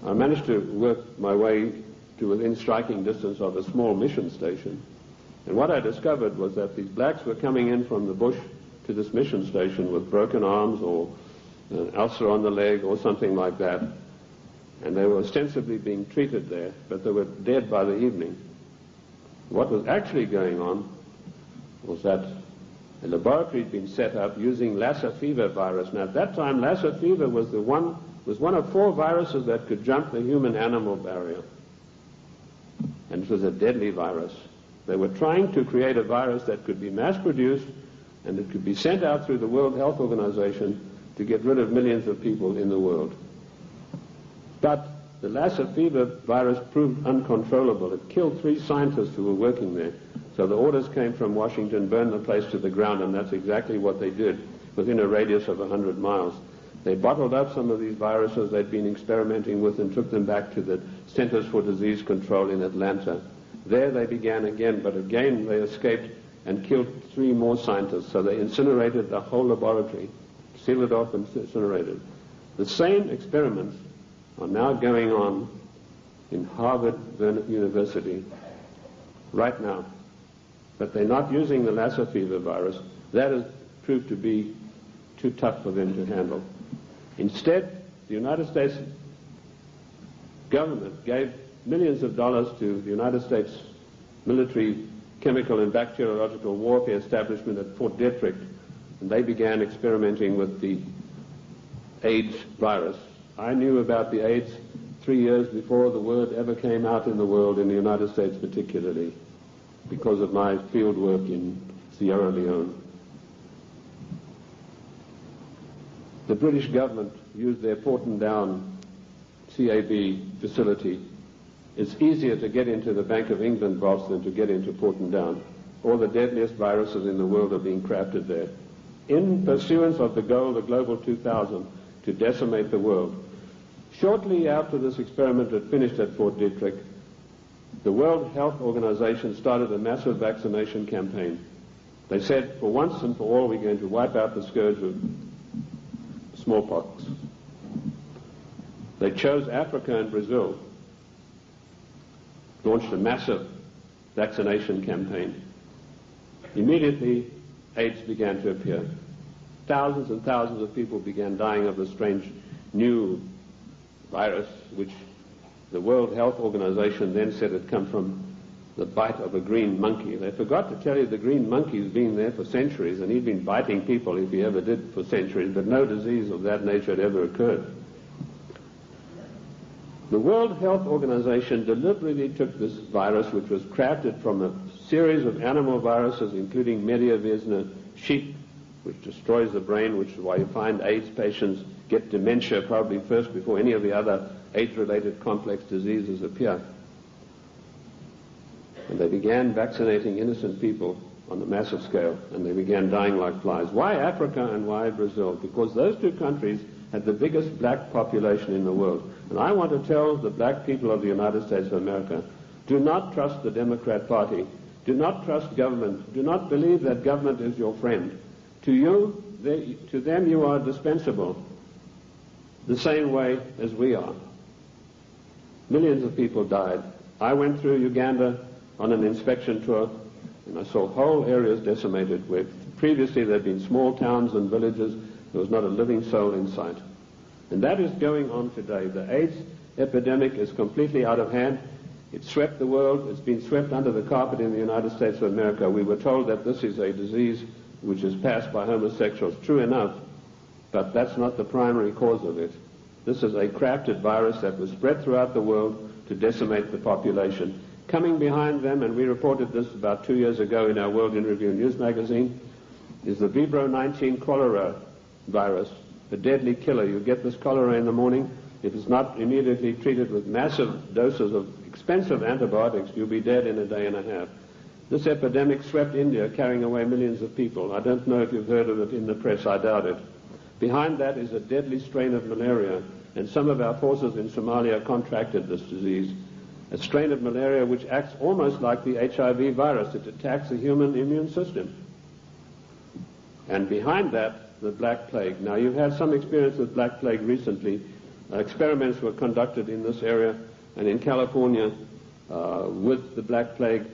I managed to work my way to within striking distance of a small mission station. And what I discovered was that these blacks were coming in from the bush to this mission station with broken arms or an ulcer on the leg or something like that. And they were ostensibly being treated there, but they were dead by the evening. What was actually going on was that a laboratory had been set up using Lassa fever virus. Now at that time, Lassa fever was one of 4 viruses that could jump the human-animal barrier. And it was a deadly virus. They were trying to create a virus that could be mass-produced and it could be sent out through the World Health Organization to get rid of millions of people in the world. But the Lassa fever virus proved uncontrollable. It killed 3 scientists who were working there. So the orders came from Washington, burn the place to the ground, and that's exactly what they did within a radius of 100 miles. They bottled up some of these viruses they'd been experimenting with and took them back to the Centers for Disease Control in Atlanta. There they began again, but again they escaped and killed 3 more scientists. So they incinerated the whole laboratory, sealed it off and incinerated. The same experiments are now going on in Harvard University right now. But they're not using the Lassa fever virus. That has proved to be too tough for them to handle. Instead, the United States government gave millions of dollars to the United States military chemical and bacteriological warfare establishment at Fort Detrick, and they began experimenting with the AIDS virus. I knew about the AIDS 3 years before the word ever came out in the world, in the United States particularly, because of my field work in Sierra Leone. The British government used their Portendown CAB facility. It's easier to get into the Bank of England vaults than to get into Portendown. All the deadliest viruses in the world are being crafted there, in pursuance of the goal, the Global 2000, to decimate the world. Shortly after this experiment had finished at Fort Detrick, the World Health Organization started a massive vaccination campaign. They said, for once and for all, we're going to wipe out the scourge of smallpox. They chose Africa and Brazil, launched a massive vaccination campaign. Immediately, AIDS began to appear. Thousands and thousands of people began dying of the strange new virus, which the World Health Organization then said had come from the bite of a green monkey. They forgot to tell you the green monkey's been there for centuries, and he'd been biting people, if he ever did, for centuries, but no disease of that nature had ever occurred. The World Health Organization deliberately took this virus, which was crafted from a series of animal viruses, including Mediavisna sheep, which destroys the brain, which is why you find AIDS patients get dementia probably first before any of the other AIDS-related complex diseases appear. And they began vaccinating innocent people on a massive scale, and they began dying like flies. Why Africa and why Brazil? Because those 2 countries had the biggest black population in the world. And I want to tell the black people of the United States of America, do not trust the Democrat Party. Do not trust government. Do not believe that government is your friend. To you, To them you are dispensable, the same way as we are. Millions of people died. I went through Uganda on an inspection tour, and I saw whole areas decimated where previously there had been small towns and villages. There was not a living soul in sight. And that is going on today. The AIDS epidemic is completely out of hand. It swept the world. It's been swept under the carpet in the United States of America. We were told that this is a disease which is passed by homosexuals. True enough, but that's not the primary cause of it. This is a crafted virus that was spread throughout the world to decimate the population. Coming behind them, and we reported this about 2 years ago in our World in Review news magazine, is the Vibro 19 cholera virus, a deadly killer. You get this cholera in the morning. If it's not immediately treated with massive doses of expensive antibiotics, you'll be dead in a day and a half. This epidemic swept India, carrying away millions of people. I don't know if you've heard of it in the press. I doubt it. Behind that is a deadly strain of malaria, and some of our forces in Somalia contracted this disease. A strain of malaria which acts almost like the HIV virus. It attacks the human immune system. And behind that, the Black Plague. Now, you've had some experience with Black Plague recently. Experiments were conducted in this area and in California with the Black Plague,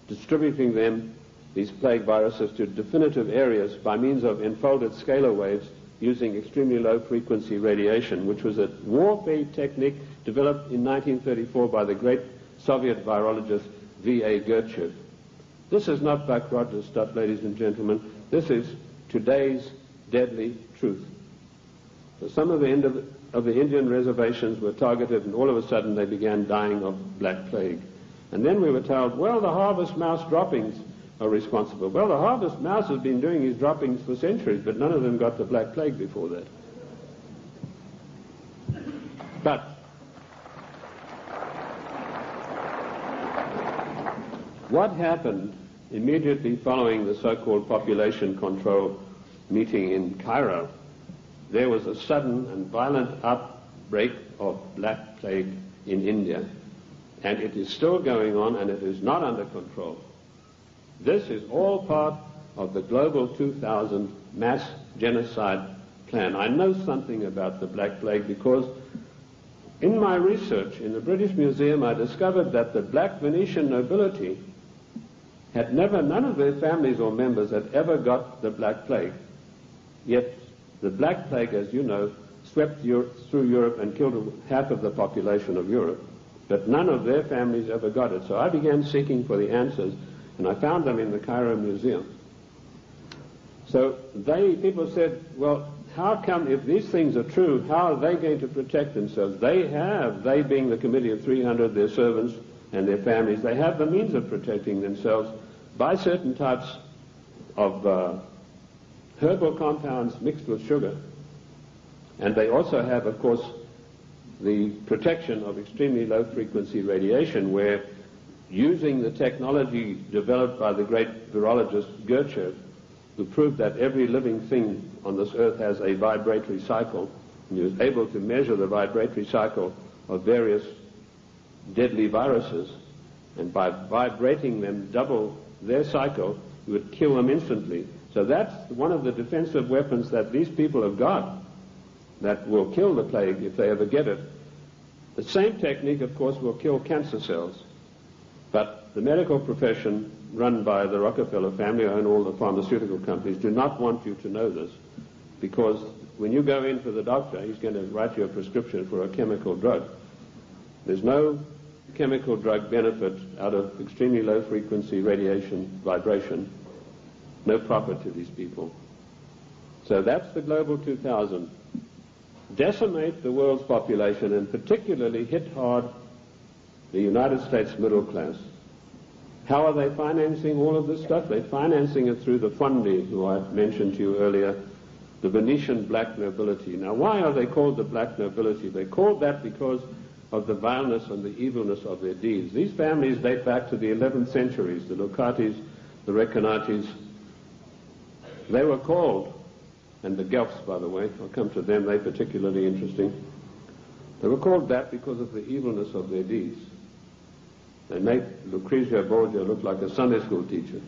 distributing them, these plague viruses, to definitive areas by means of enfolded scalar waves using extremely low-frequency radiation, which was a warfare technique developed in 1934 by the great Soviet virologist V.A. Gertchev. This is not Buck Rogers stuff, ladies and gentlemen. This is today's deadly truth. So some of the Indian reservations were targeted, and all of a sudden they began dying of Black Plague. And then we were told, well, the harvest mouse droppings are responsible. Well, the harvest mouse has been doing his droppings for centuries, but none of them got the Black Plague before that. But what happened immediately following the so-called population control meeting in Cairo? There was a sudden and violent outbreak of Black Plague in India, and it is still going on, and it is not under control. This is all part of the Global 2000 mass genocide plan. I know something about the Black Plague because in my research in the British Museum I discovered that the black Venetian nobility had none of their families or members had ever got the Black Plague. Yet the Black Plague, as you know, swept through Europe and killed half of the population of Europe. But none of their families ever got it. So I began seeking for the answers, and I found them in the Cairo Museum. So people said, well, how come, if these things are true, how are they going to protect themselves? They being the Committee of 300, their servants and their families, they have the means of protecting themselves by certain types of herbal compounds mixed with sugar. And they also have, of course, the protection of extremely low-frequency radiation, where using the technology developed by the great virologist Gertchev, who proved that every living thing on this earth has a vibratory cycle, and he was able to measure the vibratory cycle of various deadly viruses, and by vibrating them double their cycle, you would kill them instantly. So that's one of the defensive weapons that these people have got that will kill the plague if they ever get it. The same technique, of course, will kill cancer cells. But the medical profession run by the Rockefeller family and all the pharmaceutical companies do not want you to know this, because when you go in for the doctor, he's going to write you a prescription for a chemical drug. There's no chemical drug benefit out of extremely low frequency radiation vibration. No profit to these people. So that's the Global 2000. Decimate the world's population and particularly hit hard the United States middle class. How are they financing all of this stuff? They're financing it through the fondi, who I mentioned to you earlier, the Venetian black nobility. Now, why are they called the black nobility? They're called that because of the vileness and the evilness of their deeds. These families date back to the 11th centuries, the Locatis, the Recanatis. They were called, and the Guelphs, by the way, I'll come to them, they're particularly interesting. They were called that because of the evilness of their deeds. They make Lucrezia Borgia look like a Sunday school teacher.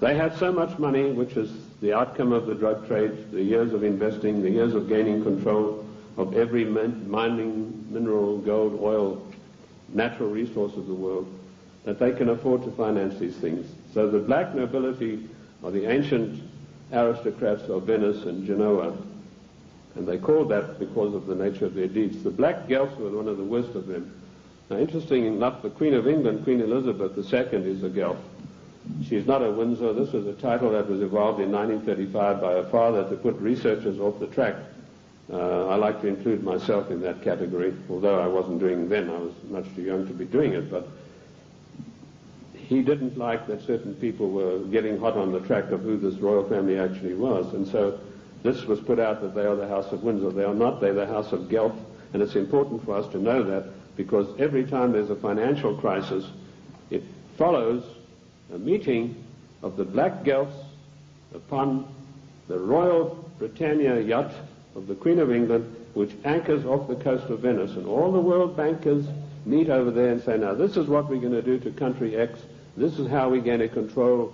They had so much money, which is the outcome of the drug trade, the years of investing, the years of gaining control of every mining, mineral, gold, oil, natural resource of the world, that they can afford to finance these things. So the black nobility are the ancient aristocrats of Venice and Genoa, and they called that because of the nature of their deeds. The black Guelphs were one of the worst of them. Now, interesting enough, the Queen of England, Queen Elizabeth II, is a Guelph. She's not a Windsor. This was a title that was evolved in 1935 by her father to put researchers off the track. I like to include myself in that category, although I wasn't doing it then. I was much too young to be doing it, but he didn't like that certain people were getting hot on the track of who this royal family actually was, and so this was put out that they are the House of Windsor. They are not. They're the House of Guelph, and it's important for us to know that, because every time there's a financial crisis, it follows a meeting of the black Guelphs upon the Royal Britannia yacht of the Queen of England, which anchors off the coast of Venice, and all the world bankers meet over there and say, now this is what we're going to do to country X, this is how we're going to control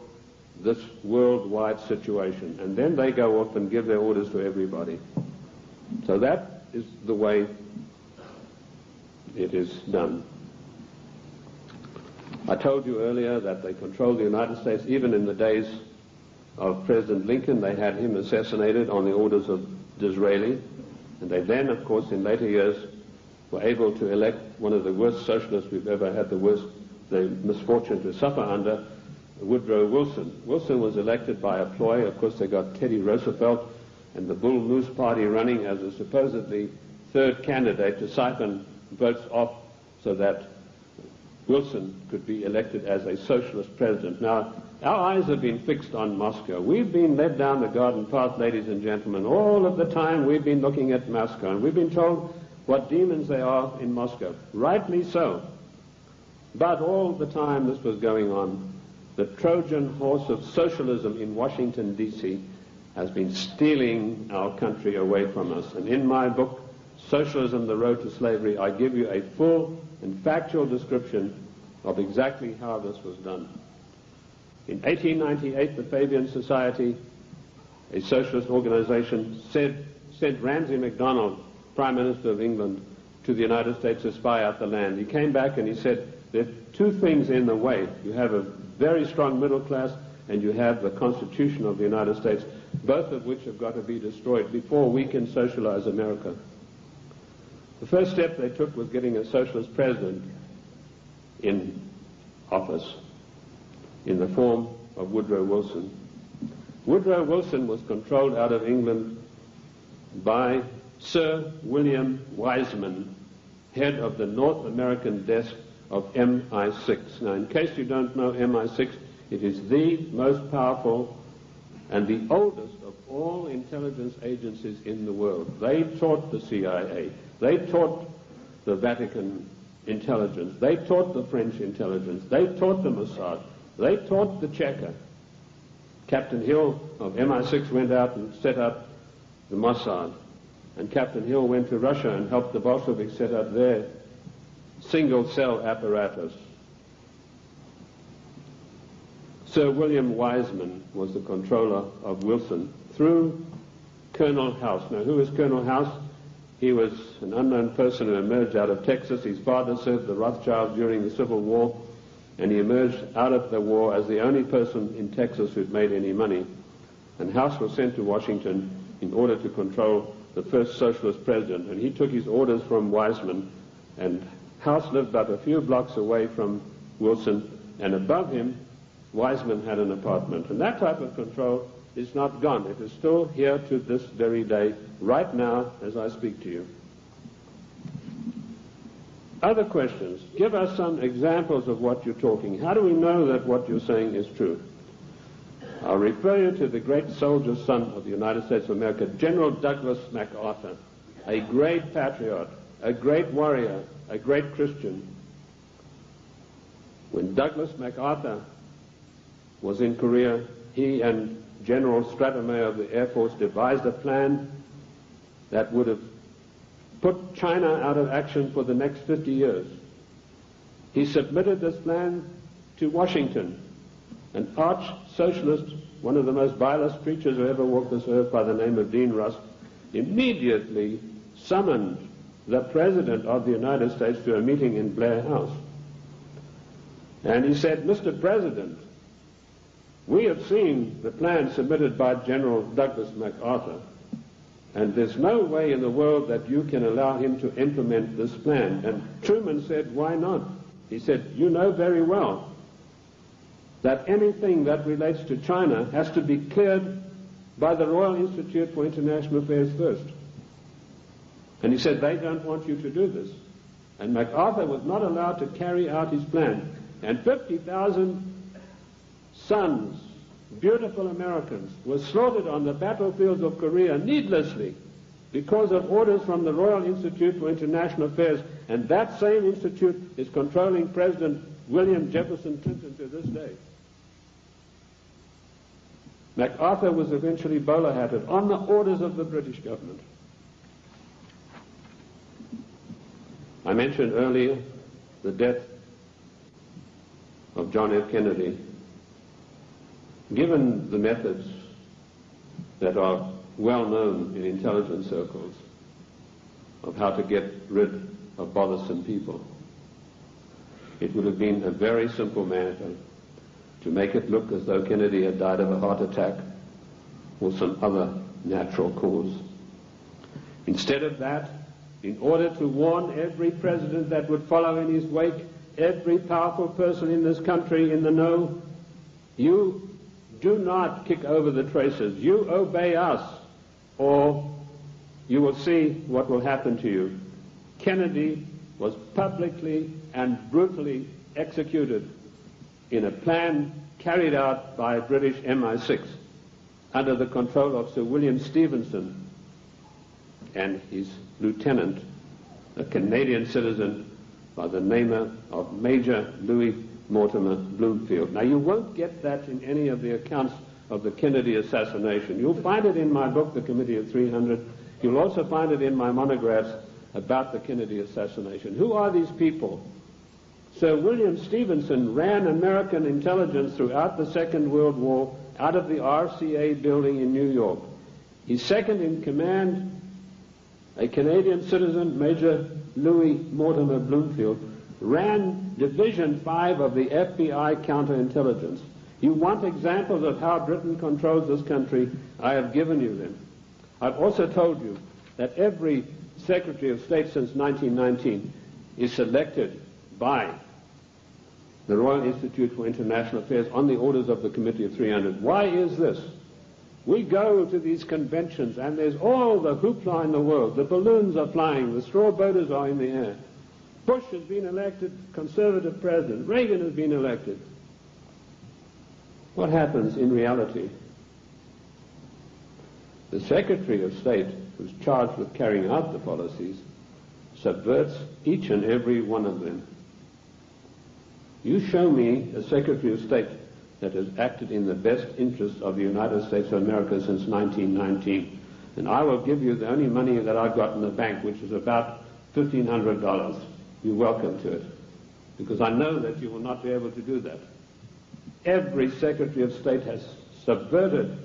this worldwide situation, and then they go off and give their orders to everybody. So that is the way it is done. I told you earlier that they controlled the United States. Even in the days of President Lincoln, they had him assassinated on the orders of Disraeli, and they then, of course, in later years, were able to elect one of the worst socialists we've ever had the misfortune to suffer under, Woodrow Wilson. Wilson was elected by a ploy. Of course, they got Teddy Roosevelt and the Bull Moose Party running as a supposedly third candidate to siphon votes off so that Wilson could be elected as a socialist president. Now, our eyes have been fixed on Moscow. We've been led down the garden path, ladies and gentlemen. All of the time we've been looking at Moscow, and we've been told what demons they are in Moscow. Rightly so. But all the time this was going on, the Trojan horse of socialism in Washington, D.C. has been stealing our country away from us. And in my book, Socialism, The Road to Slavery, I give you a full and factual description of exactly how this was done. In 1898, the Fabian Society, a socialist organization, sent Ramsay MacDonald, Prime Minister of England, to the United States to spy out the land. He came back and he said, there are two things in the way. You have a very strong middle class and you have the Constitution of the United States, both of which have got to be destroyed before we can socialize America. The first step they took was getting a socialist president in office in the form of Woodrow Wilson. Woodrow Wilson was controlled out of England by Sir William Wiseman, head of the North American desk of MI6. Now, in case you don't know MI6, it is the most powerful and the oldest of all intelligence agencies in the world. They taught the CIA. They taught the Vatican intelligence. They taught the French intelligence. They taught the Mossad. They taught the Checker. Captain Hill of MI6 went out and set up the Mossad. And Captain Hill went to Russia and helped the Bolsheviks set up their single-cell apparatus. Sir William Wiseman was the controller of Wilson through Colonel House. Now, who is Colonel House? He was an unknown person who emerged out of Texas. His father served the Rothschilds during the Civil War, and he emerged out of the war as the only person in Texas who'd made any money. And House was sent to Washington in order to control the first socialist president, and he took his orders from Wiseman, and House lived but a few blocks away from Wilson, and above him, Wiseman had an apartment. And that type of control is not gone. It is still here to this very day, right now, as I speak to you. Other questions? Give us some examples of what you're talking. How do we know that what you're saying is true? I'll refer you to the great soldier son of the United States of America, General Douglas MacArthur, a great patriot, a great warrior, a great Christian. When Douglas MacArthur was in Korea, he and General Stratomayor of the Air Force devised a plan that would have put China out of action for the next 50 years. He submitted this plan to Washington, an arch-socialist, one of the most vilest creatures who ever walked this earth, by the name of Dean Rusk, immediately summoned the President of the United States to a meeting in Blair House. And he said, "Mr. President, we have seen the plan submitted by General Douglas MacArthur, and there's no way in the world that you can allow him to implement this plan." And Truman said, "Why not?" He said, "You know very well that anything that relates to China has to be cleared by the Royal Institute for International Affairs first." And he said, "They don't want you to do this." And MacArthur was not allowed to carry out his plan. And 50,000 sons, beautiful Americans, were slaughtered on the battlefields of Korea needlessly because of orders from the Royal Institute for International Affairs. And that same institute is controlling President William Jefferson Clinton to this day. MacArthur was eventually bowler-hatted on the orders of the British government. I mentioned earlier the death of John F. Kennedy. Given the methods that are well known in intelligence circles of how to get rid of bothersome people, it would have been a very simple matter to make it look as though Kennedy had died of a heart attack or some other natural cause. Instead of that, in order to warn every president that would follow in his wake, every powerful person in this country in the know, you do not kick over the traces. You obey us, or you will see what will happen to you. Kennedy was publicly and brutally executed in a plan carried out by British MI6 under the control of Sir William Stevenson and his lieutenant, a Canadian citizen by the name of Major Louis Mortimer Bloomfield. Now, you won't get that in any of the accounts of the Kennedy assassination. You'll find it in my book, The Committee of 300. You'll also find it in my monographs about the Kennedy assassination. Who are these people? Sir William Stevenson ran American intelligence throughout the Second World War out of the RCA building in New York. His second in command, a Canadian citizen, Major Louis Mortimer Bloomfield, ran Division 5 of the FBI counterintelligence. You want examples of how Britain controls this country? I have given you them. I've also told you that every Secretary of State since 1919 is selected by the Royal Institute for International Affairs on the orders of the Committee of 300. Why is this? We go to these conventions and there's all the hoopla in the world. The balloons are flying, the straw boaters are in the air. Bush has been elected conservative president. Reagan has been elected. What happens in reality? The Secretary of State, who's charged with carrying out the policies, subverts each and every one of them. You show me a Secretary of State that has acted in the best interest of the United States of America since 1919, and I will give you the only money that I've got in the bank, which is about $1,500. You're welcome to it, because I know that you will not be able to do that. Every Secretary of State has subverted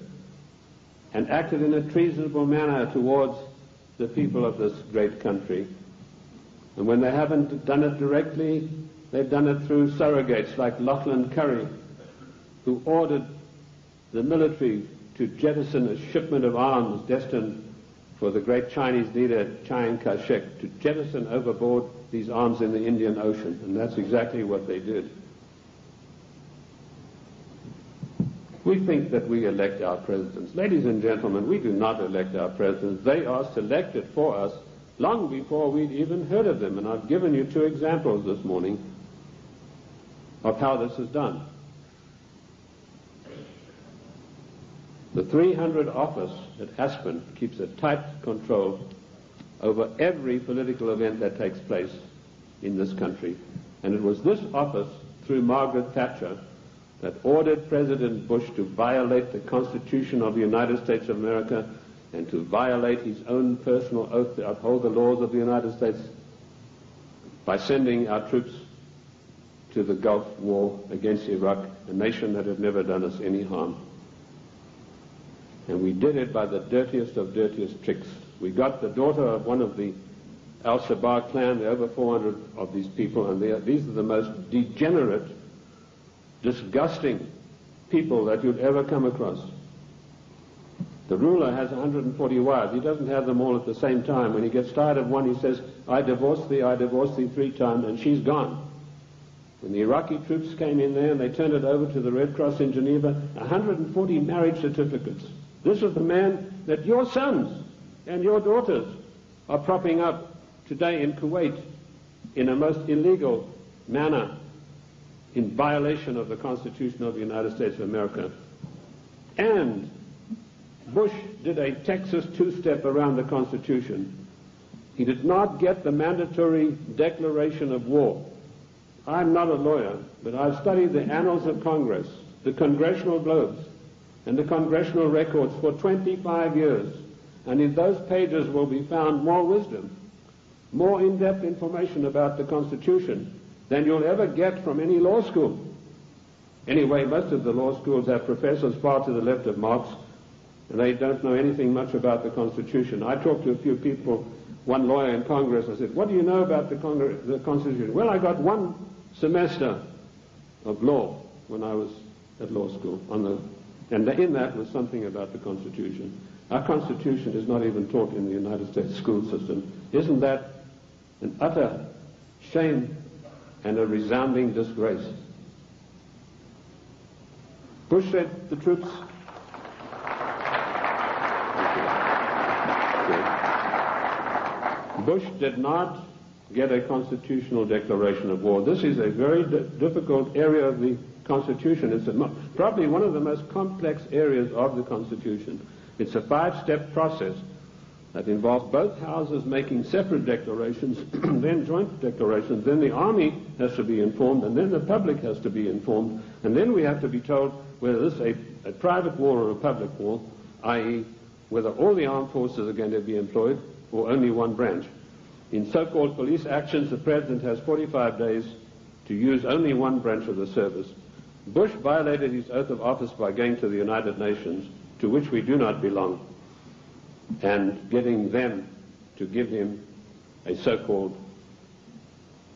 and acted in a treasonable manner towards the people of this great country. And when they haven't done it directly, they've done it through surrogates like Lachlan Curry, who ordered the military to jettison a shipment of arms destined for the great Chinese leader Chiang Kai-shek, to jettison overboard these arms in the Indian Ocean. And that's exactly what they did. We think that we elect our presidents. Ladies and gentlemen, we do not elect our presidents. They are selected for us long before we'd even heard of them. And I've given you 2 examples this morning of how this is done. The 300 office at Aspen keeps a tight control over every political event that takes place in this country. And it was this office, through Margaret Thatcher, that ordered President Bush to violate the Constitution of the United States of America and to violate his own personal oath to uphold the laws of the United States by sending our troops to the Gulf War against Iraq, a nation that had never done us any harm. And we did it by the dirtiest of dirtiest tricks. We got the daughter of one of the Al-Shabaab clan, there are over 400 of these people, and these are the most degenerate, disgusting people that you'd ever come across. The ruler has 140 wives. He doesn't have them all at the same time. When he gets tired of one, he says, I divorce thee 3 times, and she's gone. When the Iraqi troops came in there and they turned it over to the Red Cross in Geneva, 140 marriage certificates. This is the man that your sons and your daughters are propping up today in Kuwait in a most illegal manner, in violation of the Constitution of the United States of America. And Bush did a Texas two-step around the Constitution. He did not get the mandatory declaration of war. I'm not a lawyer, but I've studied the annals of Congress, the congressional globes, and the congressional records for 25 years. And in those pages will be found more wisdom, more in-depth information about the Constitution than you'll ever get from any law school. Anyway, most of the law schools have professors far to the left of Marx, and they don't know anything much about the Constitution. I talked to a few people, one lawyer in Congress, I said, what do you know about the Constitution? Well, I got one semester of law when I was at law school, and in that was something about the Constitution. Our Constitution is not even taught in the United States school system. Isn't that an utter shame and a resounding disgrace? Bush said the troops... Bush did not get a constitutional declaration of war. This is a very difficult area of the Constitution. It's probably one of the most complex areas of the Constitution. It's a 5-step process that involves both houses making separate declarations, then joint declarations, then the army has to be informed, and then the public has to be informed, and then we have to be told whether this is a private war or a public war, i.e. whether all the armed forces are going to be employed or only one branch. In so-called police actions, the President has 45 days to use only one branch of the service. Bush violated his oath of office by going to the United Nations, to which we do not belong, and getting them to give him a so-called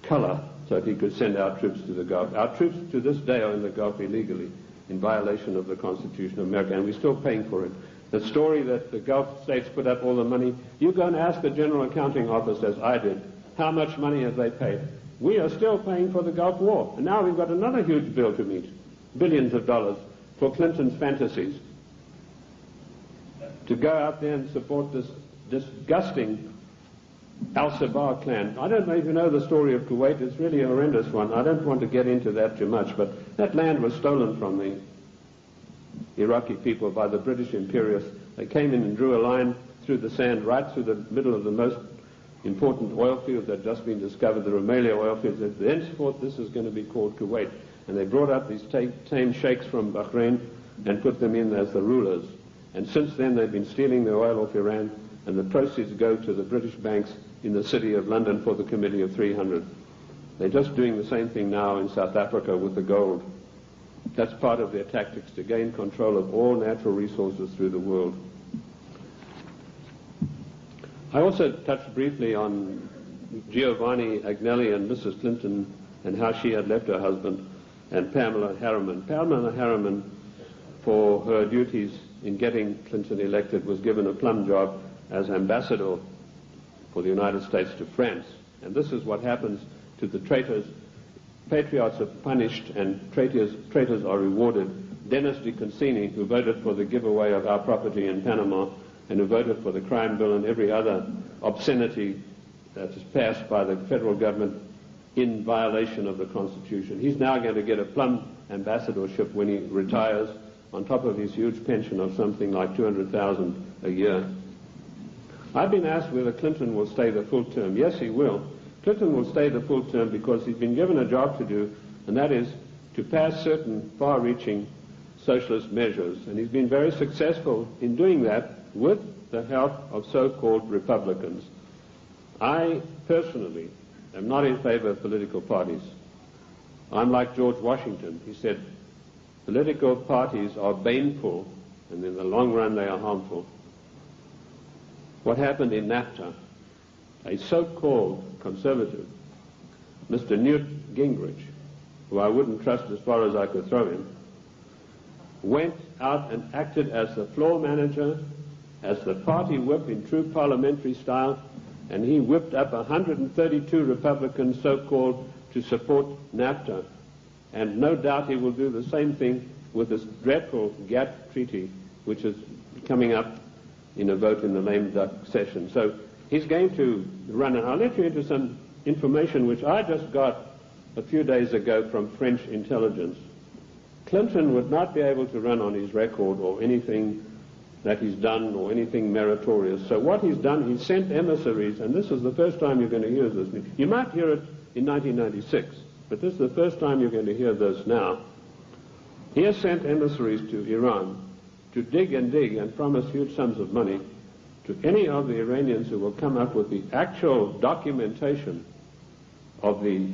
color so that he could send our troops to the Gulf. Our troops to this day are in the Gulf illegally, in violation of the Constitution of America, and we're still paying for it. The story that the Gulf states put up all the money, you go and ask the General Accounting Office, as I did, how much money have they paid? We are still paying for the Gulf War, and now we've got another huge bill to meet, billions of dollars, for Clinton's fantasies, to go out there and support this disgusting Al-Shabaab clan. I don't know if you know the story of Kuwait. It's really a horrendous one. I don't want to get into that too much, but that land was stolen from the Iraqi people by the British imperialists. They came in and drew a line through the sand right through the middle of the most important oil field that had just been discovered, the Rumelia oil fields. Thenceforth, this is going to be called Kuwait. And they brought up these tame sheikhs from Bahrain and put them in as the rulers. And since then, they've been stealing the oil off Iran, and the proceeds go to the British banks in the city of London for the Committee of 300. They're just doing the same thing now in South Africa with the gold. That's part of their tactics to gain control of all natural resources through the world. I also touched briefly on Giovanni Agnelli and Mrs. Clinton and how she had left her husband, and Pamela Harriman. Pamela Harriman, for her duties in getting Clinton elected, was given a plum job as ambassador for the United States to France. And this is what happens to the traitors. Patriots are punished and traitors are rewarded. Dennis DeConcini, who voted for the giveaway of our property in Panama and who voted for the crime bill and every other obscenity that is passed by the federal government in violation of the Constitution. He's now going to get a plum ambassadorship when he retires, on top of his huge pension of something like $200,000 a year. I've been asked whether Clinton will stay the full term. Yes, he will. Clinton will stay the full term because he's been given a job to do, and that is to pass certain far-reaching socialist measures. And he's been very successful in doing that with the help of so-called Republicans. I personally am not in favor of political parties. I'm like George Washington. He said, political parties are baneful, and in the long run they are harmful. What happened in NAFTA? A so-called conservative, Mr. Newt Gingrich, who I wouldn't trust as far as I could throw him, went out and acted as the floor manager, as the party whip in true parliamentary style, and he whipped up 132 Republicans, so-called, to support NAFTA. And no doubt he will do the same thing with this dreadful GATT treaty, which is coming up in a vote in the lame duck session. So he's going to run, and I'll let you into some information which I just got a few days ago from French intelligence. Clinton would not be able to run on his record or anything that he's done or anything meritorious. So what he's done, he's sent emissaries, and this is the first time you're going to hear this. You might hear it in 1996, but this is the first time you're going to hear this now. He has sent emissaries to Iran to dig and promise huge sums of money to any of the Iranians who will come up with the actual documentation of the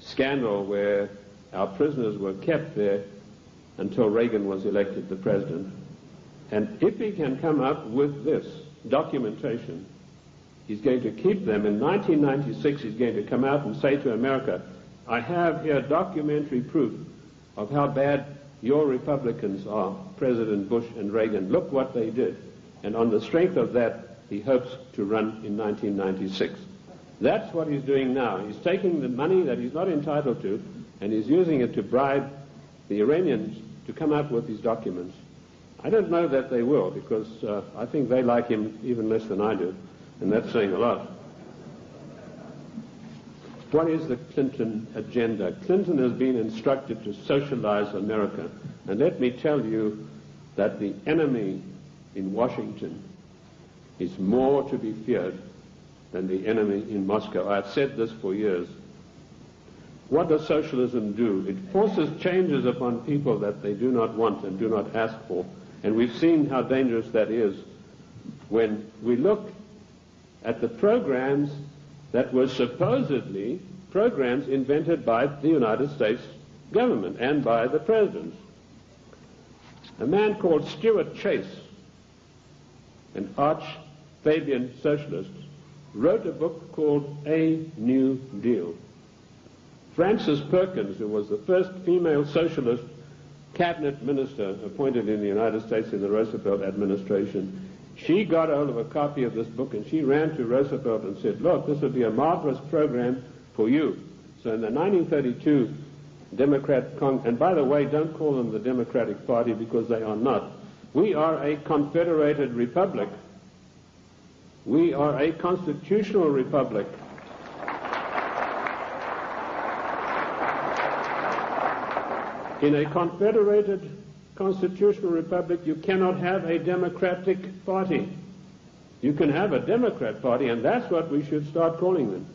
scandal where our prisoners were kept there until Reagan was elected the president. And if he can come up with this documentation, he's going to keep them. In 1996, he's going to come out and say to America, I have here documentary proof of how bad your Republicans are, President Bush and Reagan. Look what they did. And on the strength of that, he hopes to run in 1996. That's what he's doing now. He's taking the money that he's not entitled to, and he's using it to bribe the Iranians to come up with these documents. I don't know that they will, because I think they like him even less than I do, and that's saying a lot. What is the Clinton agenda? Clinton has been instructed to socialize America, and let me tell you that the enemy in Washington is more to be feared than the enemy in Moscow. I've said this for years. What does socialism do? It forces changes upon people that they do not want and do not ask for. And we've seen how dangerous that is when we look at the programs that were supposedly programs invented by the United States government and by the presidents. A man called Stuart Chase, an arch-Fabian socialist, wrote a book called A New Deal. Frances Perkins, who was the first female socialist cabinet minister appointed in the United States in the Roosevelt administration, she got hold of a copy of this book and she ran to Roosevelt and said, look, this would be a marvelous program for you. So in the 1932 Democrat and by the way, don't call them the Democratic Party because they are not. We are a confederated republic. We are a constitutional republic. In a confederated constitutional republic, you cannot have a Democratic Party. You can have a Democrat Party, and that's what we should start calling them.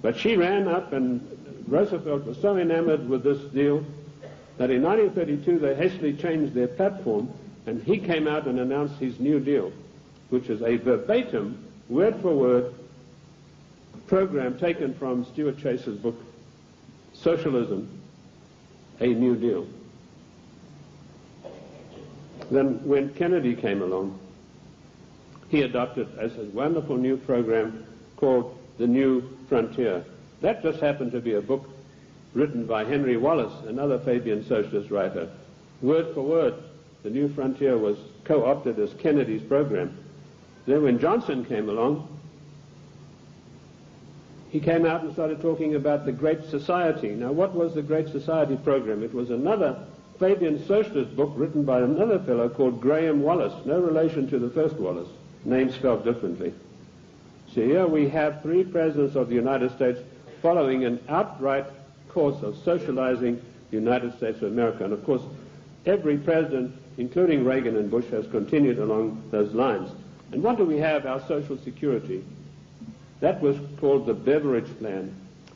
But she ran up, and Roosevelt was so enamored with this deal that in 1932 they hastily changed their platform, and he came out and announced his New Deal, which is a verbatim, word-for-word program taken from Stuart Chase's book, Socialism, A New Deal. Then when Kennedy came along, he adopted as a wonderful new program called The New Frontier. That just happened to be a book written by Henry Wallace, another Fabian socialist writer. Word for word, The New Frontier was co-opted as Kennedy's program. Then when Johnson came along, he came out and started talking about the Great Society. Now, what was the Great Society program? It was another Fabian socialist book written by another fellow called Graham Wallace, no relation to the first Wallace, name spelled differently. So here we have three presidents of the United States following an outright course of socializing the United States of America. And of course, every president, including Reagan and Bush, has continued along those lines. And what do we have? Our Social Security. That was called the Beveridge Plan.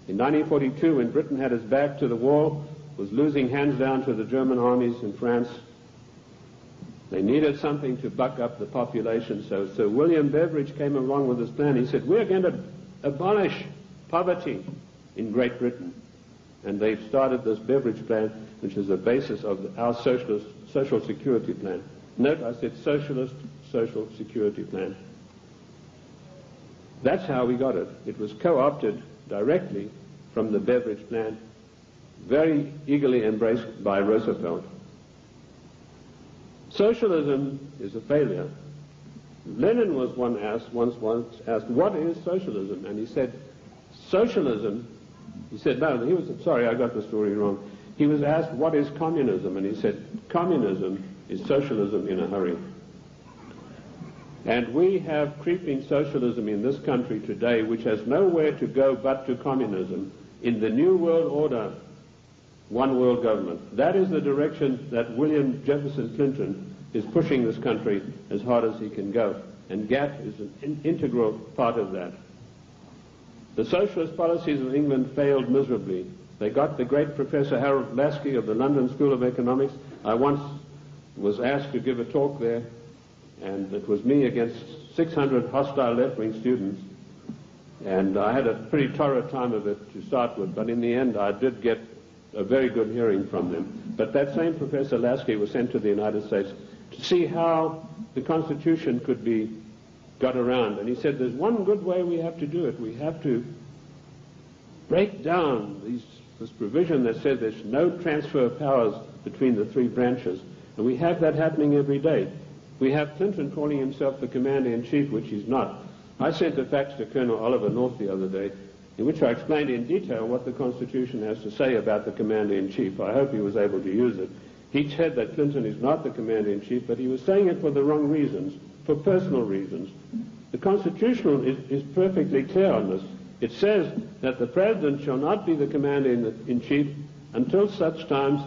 In 1942, when Britain had its back to the wall, was losing hands down to the German armies in France, they needed something to buck up the population. So Sir William Beveridge came along with this plan. He said, we're going to abolish poverty in Great Britain. and they've started this beverage plan, which is the basis of our socialist social security plan. Note, I said socialist social security plan. That's how we got it. It was co-opted directly from the beverage plan, very eagerly embraced by Roosevelt. Socialism is a failure. Lenin was once asked, what is socialism? And he said, socialism, he said, no, he was, sorry, I got the story wrong. He was asked, what is communism? And he said, communism is socialism in a hurry. And we have creeping socialism in this country today, which has nowhere to go but to communism. In the New World Order, one world government. That is the direction that William Jefferson Clinton is pushing this country as hard as he can go. And GATT is an integral part of that. The socialist policies of England failed miserably. They got the great Professor Harold Lasky of the London School of Economics. I once was asked to give a talk there, and it was me against 600 hostile left-wing students. And I had a pretty torrid time of it to start with, but in the end I did get a very good hearing from them. But that same Professor Lasky was sent to the United States to see how the Constitution could be got around. And he said, there's one good way we have to do it. We have to break down this provision that says there's no transfer of powers between the three branches. And we have that happening every day. We have Clinton calling himself the Commander-in-Chief, which he's not. I sent a fax to Colonel Oliver North the other day, in which I explained in detail what the Constitution has to say about the Commander-in-Chief. I hope he was able to use it. He said that Clinton is not the Commander-in-Chief, but he was saying it for the wrong reasons, for personal reasons. The Constitution is perfectly clear on this. It says that the President shall not be the Commander-in-Chief until such times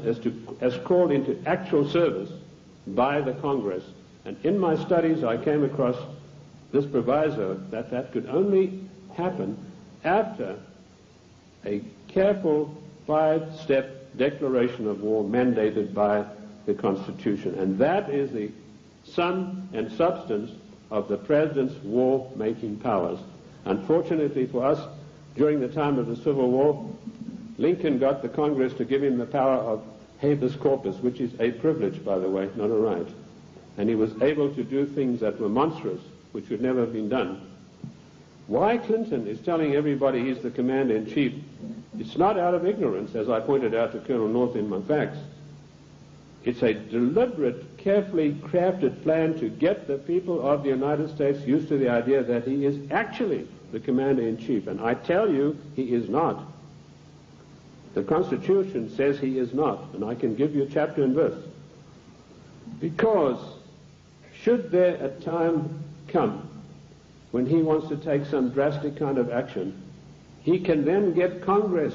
as called into actual service by the Congress. And in my studies I came across this proviso that could only happen after a careful 5-step declaration of war mandated by the Constitution. And that is the sum and substance of the President's war-making powers. Unfortunately for us, during the time of the Civil War, Lincoln got the Congress to give him the power of habeas corpus, which is a privilege, by the way, not a right. And he was able to do things that were monstrous, which would never have been done. Why Clinton is telling everybody he's the Commander-in-Chief, it's not out of ignorance, as I pointed out to Colonel North in my facts. It's a deliberate, carefully crafted plan to get the people of the United States used to the idea that he is actually the Commander-in-Chief. And I tell you, he is not. The Constitution says he is not, and I can give you chapter and verse. Because should there a time come when he wants to take some drastic kind of action, he can then get Congress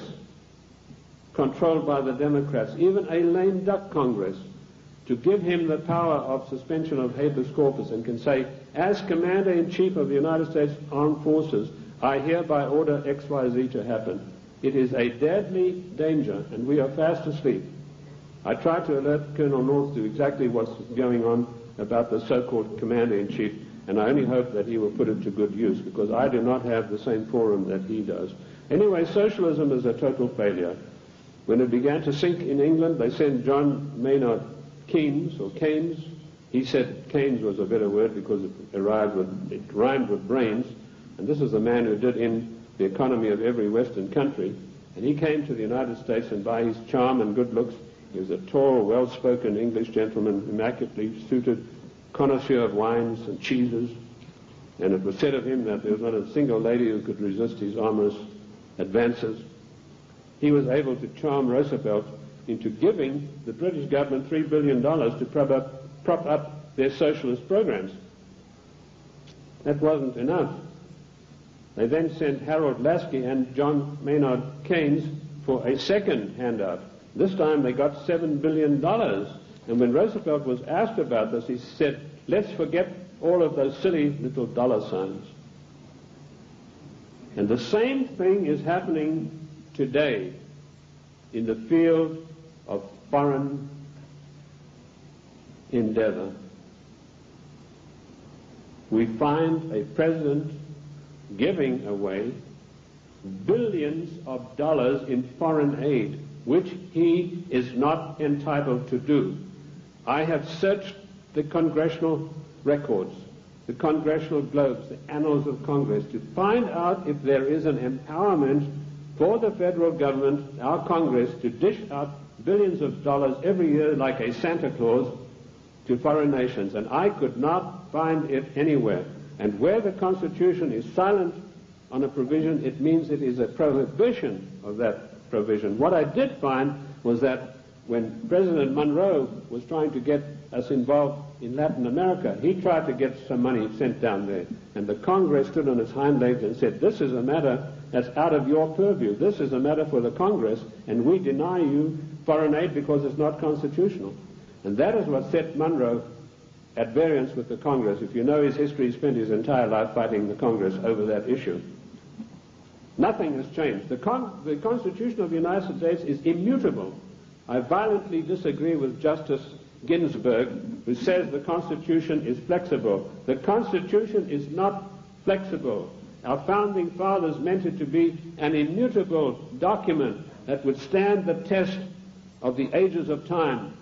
controlled by the Democrats, even a lame duck Congress, to give him the power of suspension of habeas corpus, and can say, as Commander-in-Chief of the United States Armed Forces, I hereby order XYZ to happen. It is a deadly danger, and we are fast asleep. I tried to alert Colonel North to exactly what's going on about the so-called Commander-in-Chief, and I only hope that he will put it to good use, because I do not have the same forum that he does. Anyway, socialism is a total failure. When it began to sink in England, they sent John Maynard Keynes, or Keynes. He said Keynes was a better word because it rhymed with brains, and this is the man who did in the economy of every Western country. And he came to the United States, and by his charm and good looks, he was a tall, well-spoken English gentleman, immaculately suited, connoisseur of wines and cheeses. And it was said of him that there was not a single lady who could resist his amorous advances. He was able to charm Roosevelt into giving the British government $3 billion to prop up their socialist programs. That wasn't enough. They then sent Harold Lasky and John Maynard Keynes for a second handout. This time they got $7 billion. And when Roosevelt was asked about this, he said, let's forget all of those silly little dollar signs. And the same thing is happening today in the field of foreign endeavor. We find a president giving away billions of dollars in foreign aid, which he is not entitled to do. I have searched the congressional records, the congressional globes, the annals of Congress, to find out if there is an empowerment for the federal government, our Congress, to dish out billions of dollars every year like a Santa Claus to foreign nations. And I could not find it anywhere. And where the Constitution is silent on a provision, it means it is a prohibition of that provision. What I did find was that when President Monroe was trying to get us involved in Latin America, he tried to get some money sent down there. And the Congress stood on its hind legs and said, this is a matter that's out of your purview. This is a matter for the Congress, and we deny you foreign aid because it's not constitutional. And that is what set Monroe at variance with the Congress. If you know his history, he spent his entire life fighting the Congress over that issue. Nothing has changed. The Constitution of the United States is immutable. I violently disagree with Justice Ginsburg, who says the Constitution is flexible. The Constitution is not flexible. Our founding fathers meant it to be an immutable document that would stand the test of the ages of time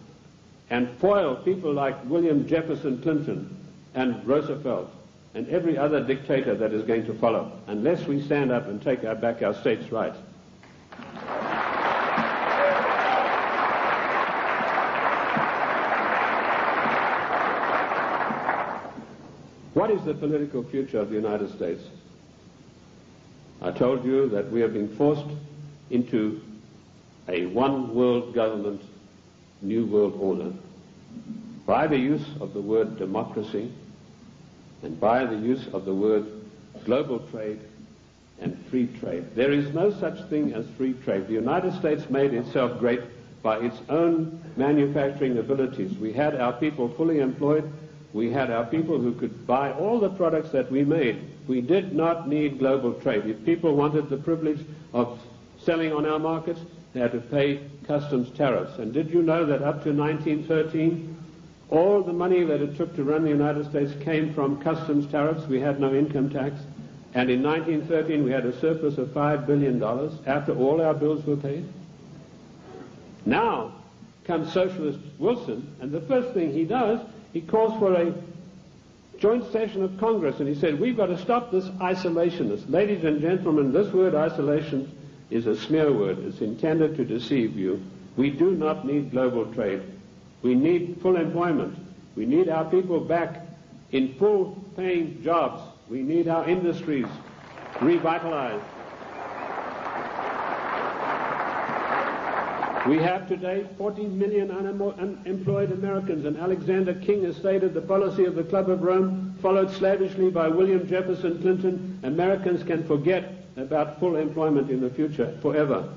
and foil people like William Jefferson Clinton and Roosevelt and every other dictator that is going to follow, unless we stand up and take back our states' rights. What is the political future of the United States? I told you that we have been forced into a one-world government, new world order, by the use of the word democracy and by the use of the word global trade and free trade. There is no such thing as free trade. The United States made itself great by its own manufacturing abilities. We had our people fully employed. We had our people who could buy all the products that we made. We did not need global trade. If people wanted the privilege of selling on our markets, they had to pay customs tariffs. And did you know that up to 1913, all the money that it took to run the United States came from customs tariffs? We had no income tax. And in 1913, we had a surplus of $5 billion after all our bills were paid. Now comes Socialist Wilson, and the first thing he does, he calls for a joint session of Congress, and he said, we've got to stop this isolationist. Ladies and gentlemen, this word isolation is a smear word. It's intended to deceive you. We do not need global trade. We need full employment. We need our people back in full-paying jobs. We need our industries revitalized. We have today 40 million unemployed Americans, and Alexander King has stated the policy of the Club of Rome, followed slavishly by William Jefferson Clinton. Americans can forget about full employment in the future forever.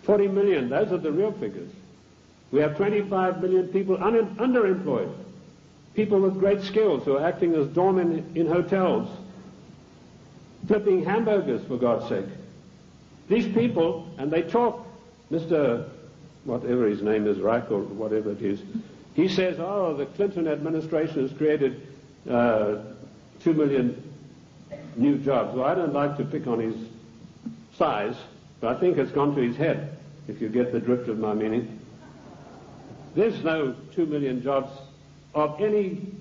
40 million, those are the real figures. We have 25 million people underemployed, people with great skills who are acting as doormen in hotels, flipping hamburgers, for God's sake. These people, and they talk, Mr. whatever his name is, Reich or whatever it is, he says, oh, the Clinton administration has created 2 million new jobs. Well, I don't like to pick on his size, but I think it's gone to his head, if you get the drift of my meaning. There's no 2 million jobs of any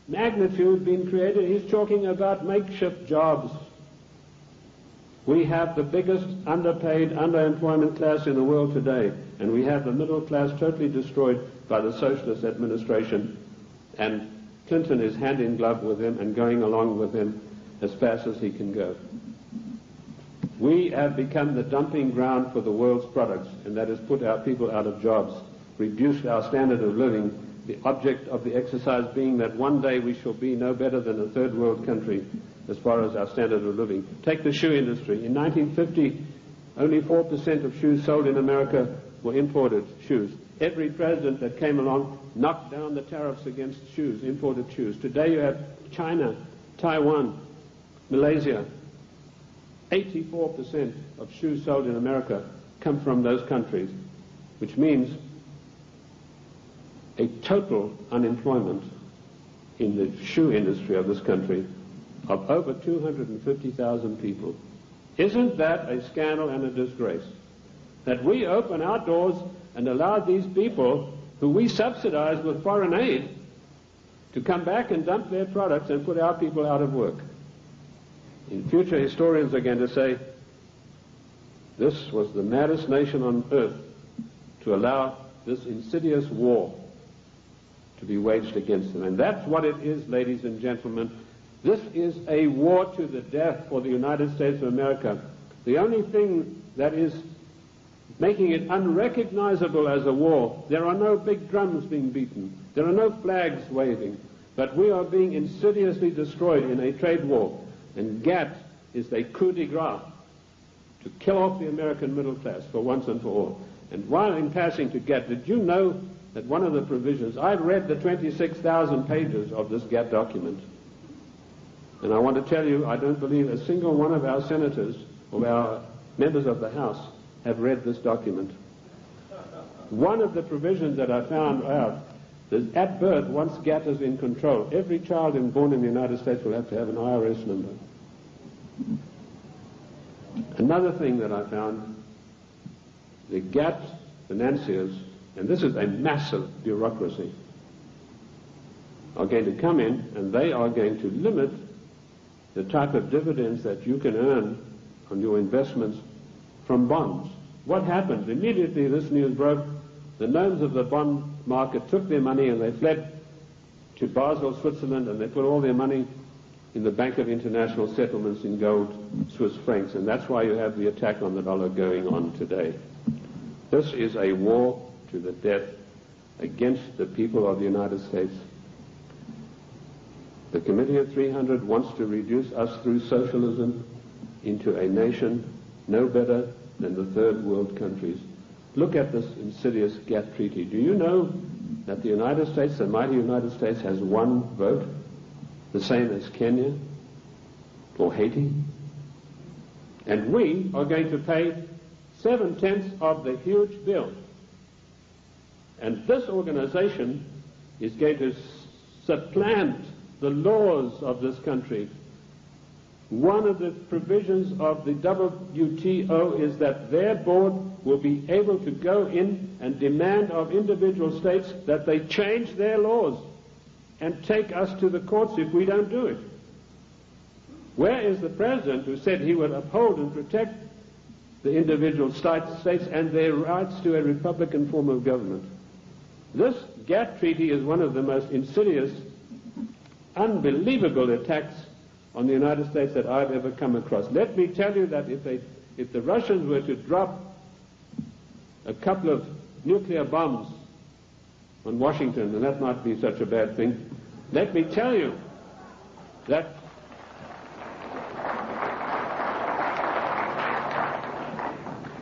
magnitude being created. He's talking about makeshift jobs. We have the biggest underpaid, underemployment class in the world today, and we have the middle class totally destroyed by the socialist administration, and Clinton is hand in glove with him and going along with him as fast as he can go. We have become the dumping ground for the world's products, and that has put our people out of jobs, reduced our standard of living, the object of the exercise being that one day we shall be no better than a third world country as far as our standard of living. Take the shoe industry. In 1950, only 4% of shoes sold in America were imported shoes. Every president that came along knocked down the tariffs against shoes, imported shoes. Today you have China, Taiwan, Malaysia. 84% of shoes sold in America come from those countries, which means a total unemployment in the shoe industry of this country of over 250,000 people. Isn't that a scandal and a disgrace? That we open our doors and allow these people who we subsidize with foreign aid to come back and dump their products and put our people out of work. In future, historians are going to say, this was the maddest nation on earth to allow this insidious war to be waged against them. And that's what it is, ladies and gentlemen. This is a war to the death for the United States of America. The only thing that is making it unrecognizable as a war, there are no big drums being beaten, there are no flags waving, but we are being insidiously destroyed in a trade war. And GATT is a coup de grace to kill off the American middle class for once and for all. And while in passing to GATT, did you know that one of the provisions, I've read the 26,000 pages of this GATT document, and I want to tell you, I don't believe a single one of our senators or our members of the House have read this document. One of the provisions that I found out is at birth, once GATT is in control, every child born in the United States will have to have an IRS number. Another thing that I found, the GATT financiers, and this is a massive bureaucracy, are going to come in and they are going to limit the type of dividends that you can earn on your investments from bonds. What happened? Immediately this news broke, the gnomes of the bond market took their money and they fled to Basel, Switzerland, and they put all their money in the Bank of International Settlements in gold, Swiss francs, and that's why you have the attack on the dollar going on today. This is a war to the death against the people of the United States. The Committee of 300 wants to reduce us through socialism into a nation no better than the third world countries. Look at this insidious GATT treaty. Do you know that the United States, the mighty United States, has one vote, the same as Kenya or Haiti? And we are going to pay 7/10 of the huge bill. And this organization is going to supplant the laws of this country. One of the provisions of the WTO is that their board will be able to go in and demand of individual states that they change their laws and take us to the courts if we don't do it. Where is the president who said he would uphold and protect the individual states and their rights to a republican form of government? This GATT treaty is one of the most insidious, unbelievable attacks on the United States that I've ever come across. Let me tell you that if the Russians were to drop a couple of nuclear bombs on Washington, and that might be such a bad thing, let me tell you that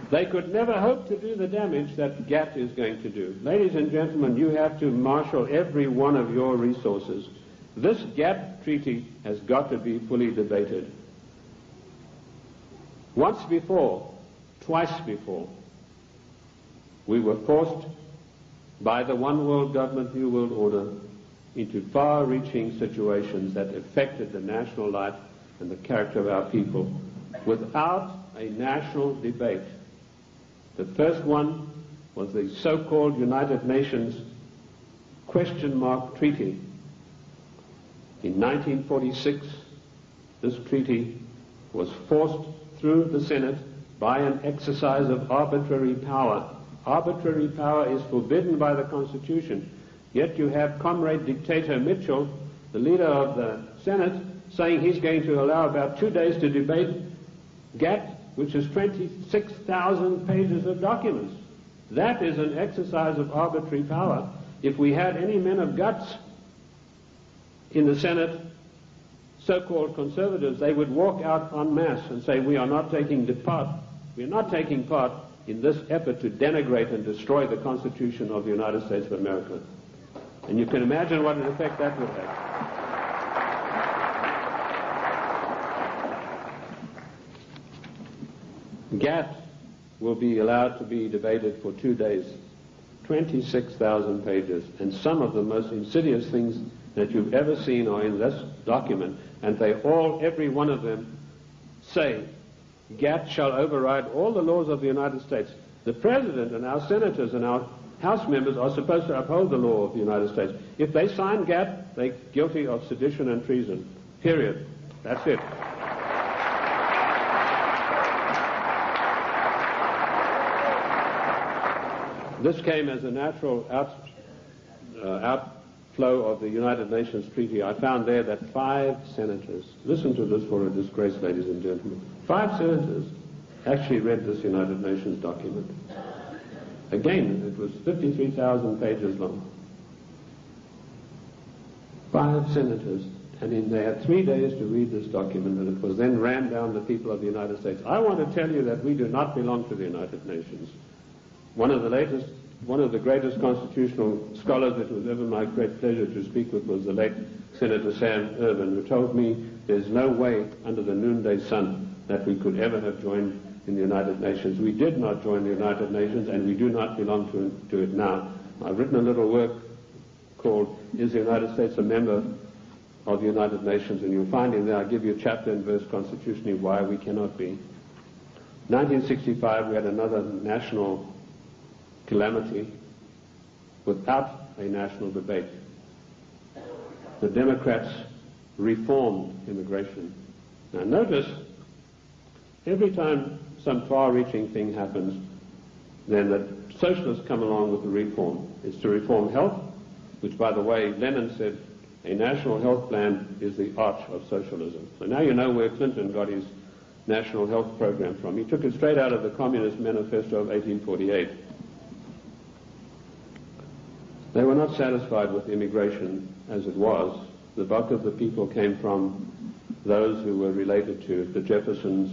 they could never hope to do the damage that GATT is going to do. Ladies and gentlemen, you have to marshal every one of your resources. This GATT treaty has got to be fully debated. Once before, twice before, we were forced by the one world government, new world order into far-reaching situations that affected the national life and the character of our people without a national debate. The first one was the so-called United Nations question mark treaty. In 1946, this treaty was forced through the Senate by an exercise of arbitrary power. Arbitrary power is forbidden by the Constitution. Yet you have Comrade Dictator Mitchell, the leader of the Senate, saying he's going to allow about 2 days to debate GATT, which is 26,000 pages of documents. That is an exercise of arbitrary power. If we had any men of guts in the Senate, so-called conservatives, they would walk out en masse and say, we are not taking part in this effort to denigrate and destroy the Constitution of the United States of America. And you can imagine what an effect that would have. GATT will be allowed to be debated for 2 days, 26,000 pages, and some of the most insidious things that you've ever seen are in this document, and they all, every one of them, say GATT shall override all the laws of the United States. The President and our senators and our House members are supposed to uphold the law of the United States. If they sign GATT, they're guilty of sedition and treason. Period. That's it. This came as a natural outflow of the United Nations Treaty. I found there that 5 senators, listen to this for a disgrace, ladies and gentlemen, 5 senators actually read this United Nations document. Again, it was 53,000 pages long. 5 senators, and they had 3 days to read this document, and it was then rammed down the people of the United States. I want to tell you that we do not belong to the United Nations. One of the greatest constitutional scholars it was ever my great pleasure to speak with was the late Senator Sam Ervin, who told me there's no way under the noonday sun that we could ever have joined in the United Nations. We did not join the United Nations, and we do not belong to it now. I've written a little work called Is the United States a Member of the United Nations? And you'll find in there I give you chapter and verse constitutionally why we cannot be. 1965 we had another national calamity without a national debate. The Democrats reformed immigration. Now notice, every time some far-reaching thing happens, then the socialists come along with the reform. It's to reform health, which, by the way, Lenin said a national health plan is the arch of socialism. So now you know where Clinton got his national health program from. He took it straight out of the Communist Manifesto of 1848. They were not satisfied with immigration as it was. The bulk of the people came from those who were related to the Jeffersons,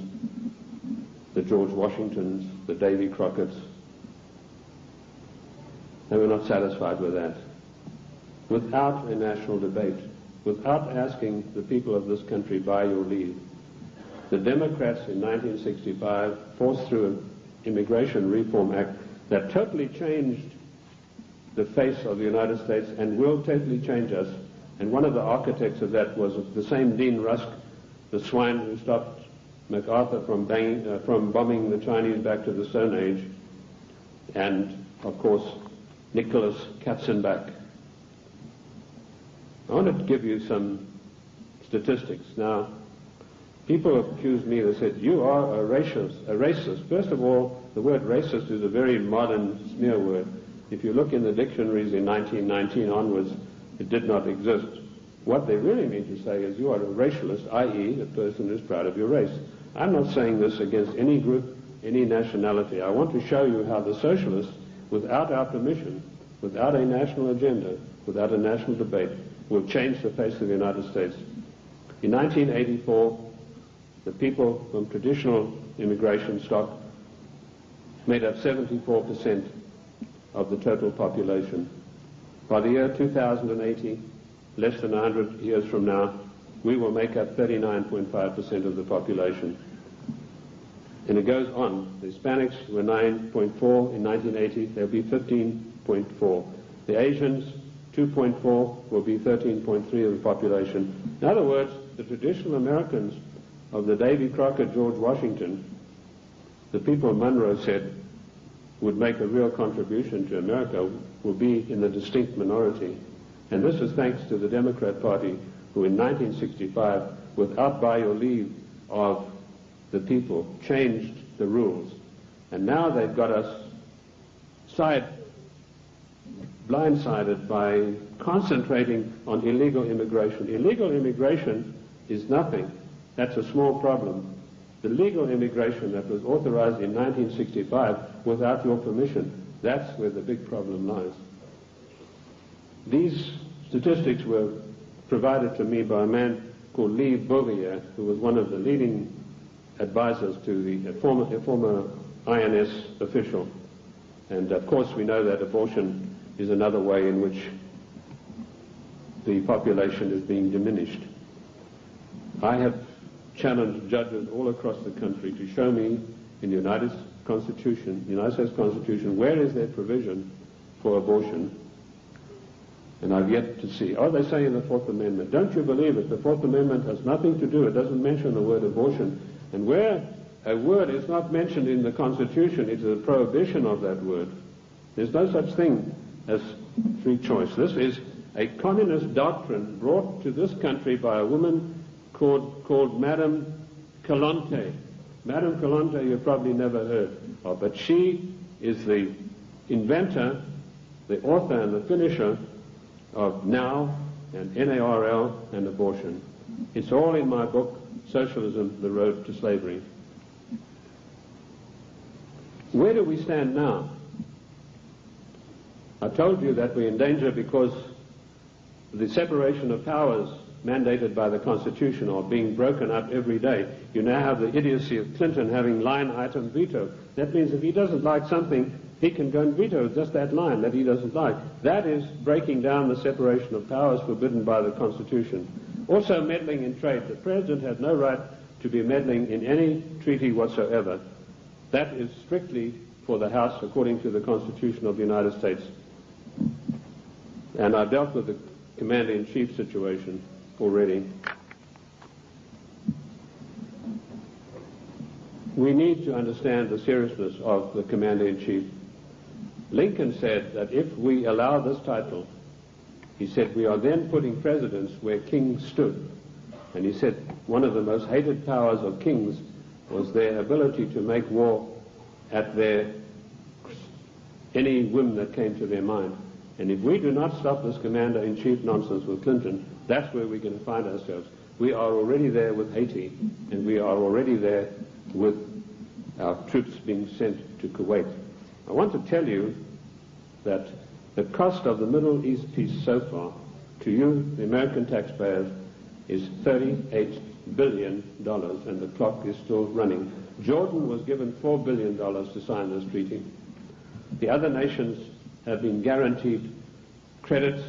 the George Washingtons, the Davy Crockett's. They were not satisfied with that. Without a national debate, without asking the people of this country by your leave, the Democrats in 1965 forced through an Immigration Reform Act that totally changed the face of the United States and will totally change us. And one of the architects of that was the same Dean Rusk, the swine who stopped MacArthur from bombing the Chinese back to the Stone Age, and, of course, Nicholas Katzenbach. I want to give you some statistics. Now, people accuse me, they said, you are a racist. First of all, the word racist is a very modern smear word. If you look in the dictionaries in 1919 onwards, it did not exist. What they really mean to say is you are a racialist, i.e. a person who is proud of your race. I'm not saying this against any group, any nationality. I want to show you how the socialists, without our permission, without a national agenda, without a national debate, will change the face of the United States. In 1984, the people from traditional immigration stock made up 74% of the total population. By the year 2080, less than 100 years from now, we will make up 39.5% of the population. And it goes on. The Hispanics were 9.4 in 1980, they'll be 15.4. The Asians, 2.4, will be 13.3 of the population. In other words, the traditional Americans of the Davy Crockett, George Washington, the people of Monroe said would make a real contribution to America, will be in the distinct minority. And this is thanks to the Democrat Party, who in 1965, without by your leave of the people, changed the rules. And now they've got us blindsided by concentrating on illegal immigration. Illegal immigration is nothing. That's a small problem. The legal immigration that was authorized in 1965 without your permission, that's where the big problem lies. These statistics were provided to me by a man called Lee Bouvier, who was one of the leading advisors to a former INS official. And of course we know that abortion is another way in which the population is being diminished. I have challenged judges all across the country to show me in the United States Constitution, where is there provision for abortion? And I've yet to see. Oh, they say in the Fourth Amendment. Don't you believe it? The Fourth Amendment has nothing to do. It doesn't mention the word abortion. And where a word is not mentioned in the Constitution, it is a prohibition of that word. There's no such thing as free choice. This is a communist doctrine brought to this country by a woman called Madame Calonte. Madame Calonte you've probably never heard of, but she is the inventor, the author and the finisher of NOW and NARL and abortion. It's all in my book, Socialism, The Road to Slavery. Where do we stand now? I told you that we're in danger because the separation of powers mandated by the Constitution are being broken up every day. You now have the idiocy of Clinton having line item veto. That means if he doesn't like something, he can go and veto just that line that he doesn't like. That is breaking down the separation of powers forbidden by the Constitution. Also meddling in trade. The President has no right to be meddling in any treaty whatsoever. That is strictly for the House according to the Constitution of the United States. And I dealt with the Commander-in-Chief situation already. We need to understand the seriousness of the Commander-in-Chief. Lincoln said that if we allow this title, he said, we are then putting presidents where kings stood. And he said one of the most hated powers of kings was their ability to make war at any whim that came to their mind. And if we do not stop this Commander-in-Chief nonsense with Clinton, that's where we're going to find ourselves. We are already there with Haiti, and we are already there with our troops being sent to Kuwait. I want to tell you that the cost of the Middle East peace so far, to you, the American taxpayers, is $38 billion, and the clock is still running. Jordan was given $4 billion to sign this treaty. The other nations have been guaranteed credits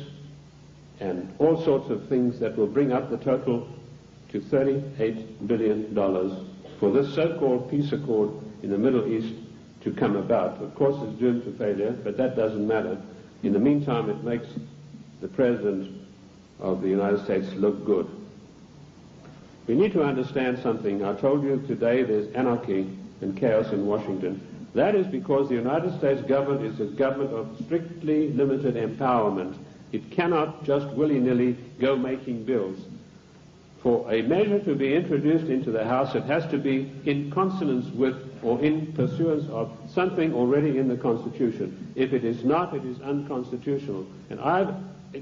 and all sorts of things that will bring up the total to $38 billion for this so-called peace accord in the Middle East to come about. Of course, it's doomed to failure, but that doesn't matter. In the meantime, it makes the President of the United States look good. We need to understand something. I told you today there's anarchy and chaos in Washington. That is because the United States government is a government of strictly limited empowerment. It cannot just willy-nilly go making bills. For a measure to be introduced into the House, it has to be in consonance with or in pursuance of something already in the Constitution. If it is not, it is unconstitutional. And I've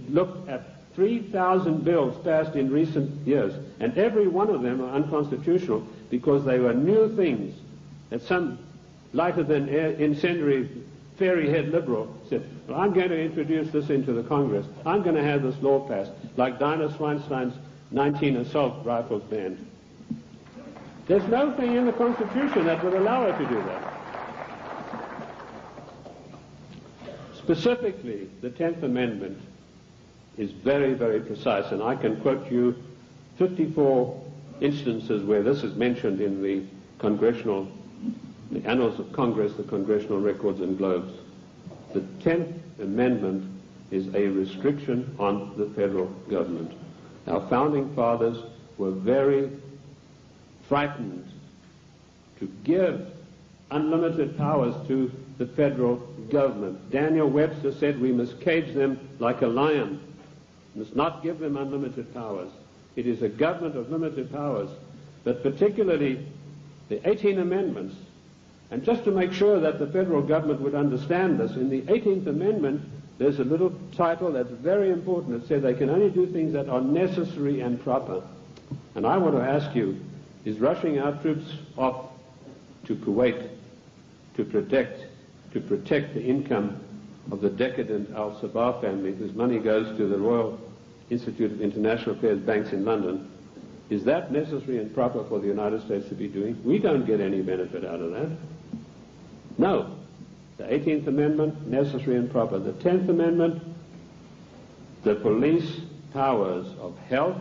looked at 3,000 bills passed in recent years, and every one of them are unconstitutional because they were new things that some lighter-than-air incendiary fairy-head liberal said, well, I'm going to introduce this into the Congress. I'm going to have this law passed, like Dinah Swinstein's 19 assault rifles banned. There's no thing in the Constitution that would allow her to do that. Specifically, the 10th Amendment is very, very precise, and I can quote you 54 instances where this is mentioned in the Annals of Congress, the Congressional Records and Globes. The 10th Amendment is a restriction on the federal government. Our founding fathers were very frightened to give unlimited powers to the federal government. Daniel Webster said we must cage them like a lion, must not give them unlimited powers. It is a government of limited powers, but particularly the 18 Amendments. And just to make sure that the federal government would understand this, in the 18th Amendment, there's a little title that's very important. It says they can only do things that are necessary and proper. And I want to ask you, is rushing our troops off to Kuwait to protect the income of the decadent Al-Sabah family, whose money goes to the Royal Institute of International Affairs banks in London, is that necessary and proper for the United States to be doing? We don't get any benefit out of that. No. The 18th Amendment, necessary and proper. The 10th Amendment, the police powers of health,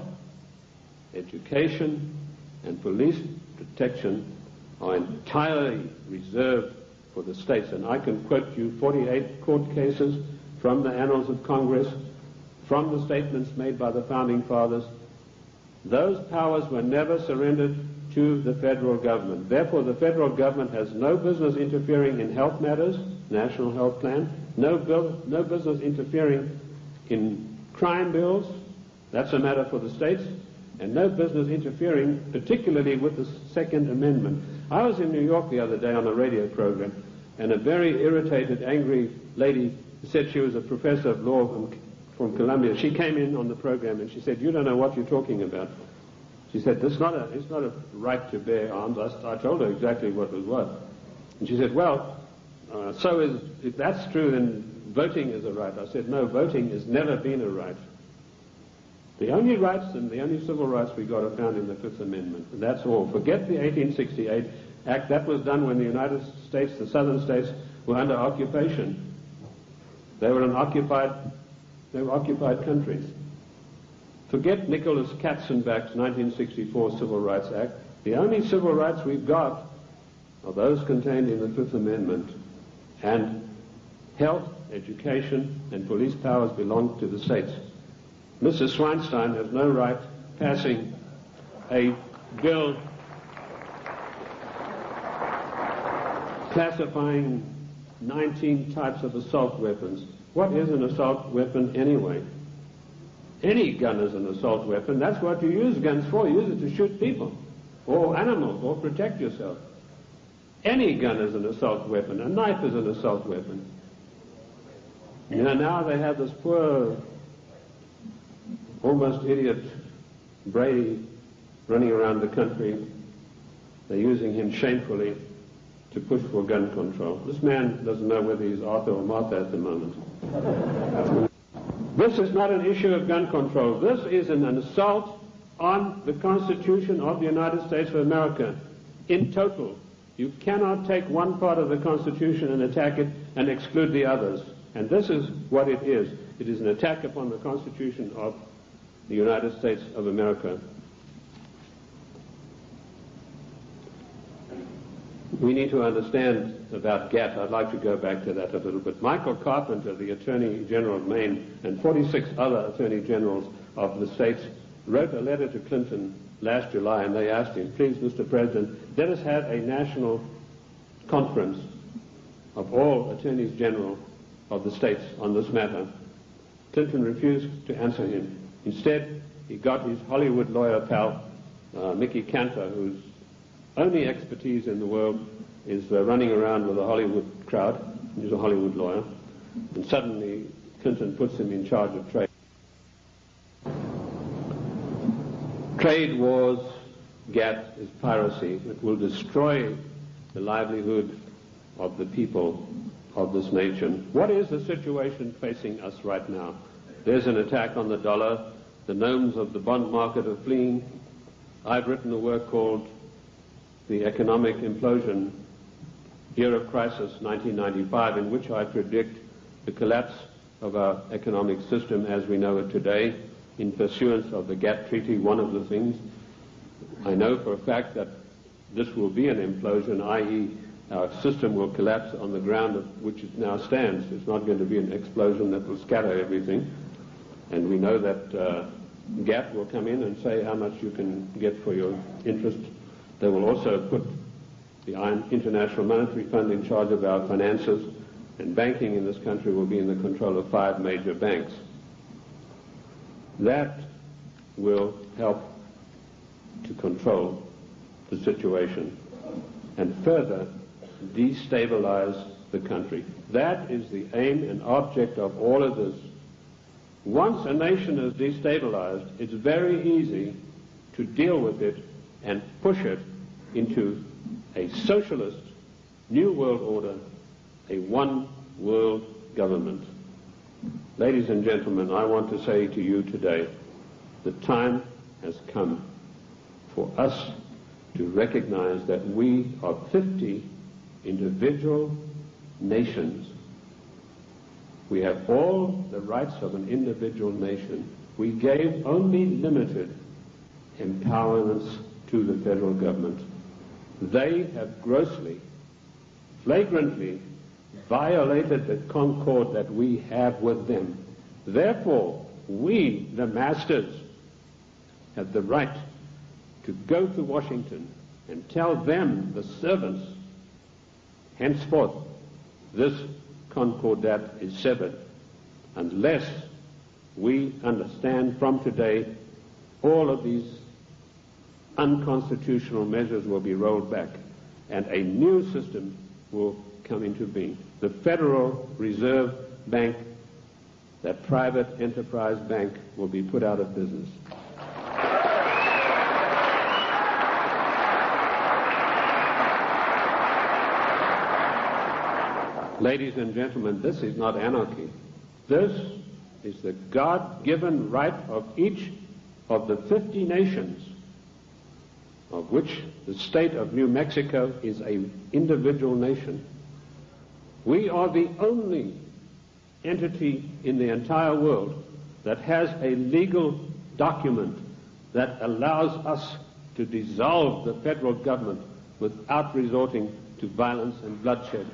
education, and police protection are entirely reserved for the states. And I can quote you 48 court cases from the Annals of Congress, from the statements made by the Founding Fathers. Those powers were never surrendered to the federal government. Therefore, the federal government has no business interfering in health matters, national health plan, no business interfering in crime bills, that's a matter for the states, and no business interfering particularly with the Second Amendment. I was in New York the other day on a radio program, and a very irritated, angry lady said she was a professor of law from Columbia. She came in on the program and she said, "You don't know what you're talking about." She said, it's not a right to bear arms. I told her exactly what was what. And she said, well, if that's true, then voting is a right. I said, no, voting has never been a right. The only rights and the only civil rights we got are found in the Fifth Amendment. And that's all. Forget the 1868 Act. That was done when the United States, the southern states, were under occupation. They were occupied countries. Forget Nicholas Katzenbach's 1964 Civil Rights Act. The only civil rights we've got are those contained in the Fifth Amendment. And health, education, and police powers belong to the states. Mrs. Swinstein has no right passing a bill classifying 19 types of assault weapons. What is an assault weapon anyway? Any gun is an assault weapon. That's what you use guns for. You use it to shoot people or animals or protect yourself. Any gun is an assault weapon. A knife is an assault weapon. You know, now they have this poor, almost idiot Brady running around the country. They're using him shamefully to push for gun control. This man doesn't know whether he's Arthur or Martha at the moment. This is not an issue of gun control. This is an assault on the Constitution of the United States of America in total. You cannot take one part of the Constitution and attack it and exclude the others. And this is what it is. It is an attack upon the Constitution of the United States of America. We need to understand about GATT. I'd like to go back to that a little bit. Michael Carpenter, the Attorney General of Maine, and 46 other Attorney Generals of the states wrote a letter to Clinton last July, and they asked him, please, Mr. President, let us have a national conference of all Attorneys General of the states on this matter. Clinton refused to answer him. Instead, he got his Hollywood lawyer pal, Mickey Cantor, whose only expertise in the world is running around with a Hollywood crowd. He's a Hollywood lawyer. And suddenly, Clinton puts him in charge of trade. Trade wars, GATT, is piracy. It will destroy the livelihood of the people of this nation. What is the situation facing us right now? There's an attack on the dollar. The gnomes of the bond market are fleeing. I've written a work called The Economic Implosion, Year of Crisis, 1995, in which I predict the collapse of our economic system as we know it today in pursuance of the GATT Treaty. One of the things I know for a fact that this will be an implosion, i.e. our system will collapse on the ground of which it now stands. It's not going to be an explosion that will scatter everything. And we know that GATT will come in and say how much you can get for your interest. They will also put the International Monetary Fund in charge of our finances, and banking in this country will be in the control of 5 major banks. That will help to control the situation and further destabilize the country. That is the aim and object of all of this. Once a nation is destabilized, it's very easy to deal with it and push it into a socialist new world order, a one world government. Ladies and gentlemen, I want to say to you today, the time has come for us to recognize that we are 50 individual nations. We have all the rights of an individual nation. We gave only limited empowerments to the federal government. They have grossly, flagrantly violated the concord that we have with them. Therefore, we, the masters, have the right to go to Washington and tell them, the servants, henceforth this concordat is severed, unless we understand from today all of these unconstitutional measures will be rolled back and a new system will come into being. The Federal Reserve Bank, that private enterprise bank, will be put out of business. Ladies and gentlemen, this is not anarchy. This is the God-given right of each of the 50 nations, of which the state of New Mexico is an individual nation. We are the only entity in the entire world that has a legal document that allows us to dissolve the federal government without resorting to violence and bloodshed.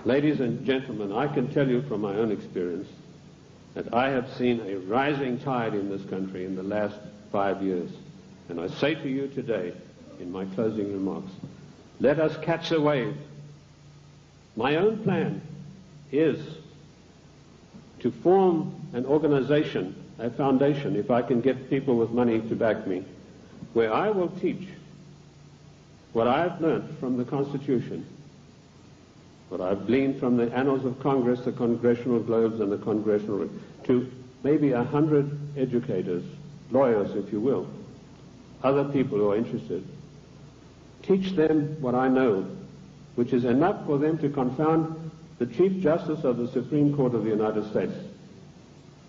Ladies and gentlemen, I can tell you from my own experience that I have seen a rising tide in this country in the last 5 years. And I say to you today, in my closing remarks, let us catch the wave. My own plan is to form an organization, a foundation, if I can get people with money to back me, where I will teach what I've learned from the Constitution, what I've gleaned from the annals of Congress, the Congressional Globes, and the Congressional, to maybe 100 educators, lawyers, if you will, other people who are interested. Teach them what I know, which is enough for them to confound the Chief Justice of the Supreme Court of the United States,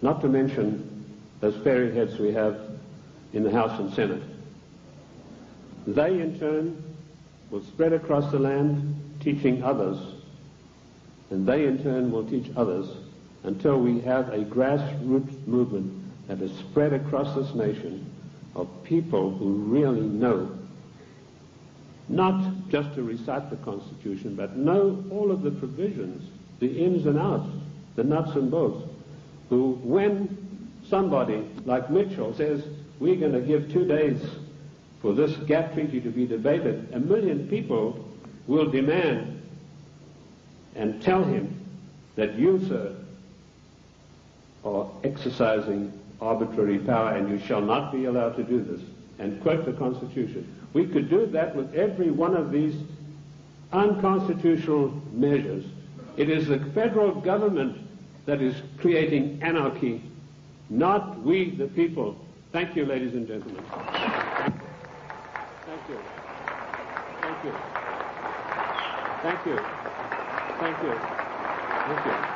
not to mention those fairy heads we have in the House and Senate. They, in turn, will spread across the land, teaching others, and they in turn will teach others until we have a grassroots movement that is spread across this nation of people who really know, not just to recite the Constitution, but know all of the provisions, the ins and outs, the nuts and bolts, who, when somebody like Mitchell says, we're going to give 2 days for this gap treaty to be debated, 1 million people will demand and tell him that you, sir, are exercising arbitrary power and you shall not be allowed to do this, and quote the Constitution. We could do that with every one of these unconstitutional measures. It is the federal government that is creating anarchy, not we, the people. Thank you, ladies and gentlemen. Thank you. Thank you. Thank you. Thank you. Thank you.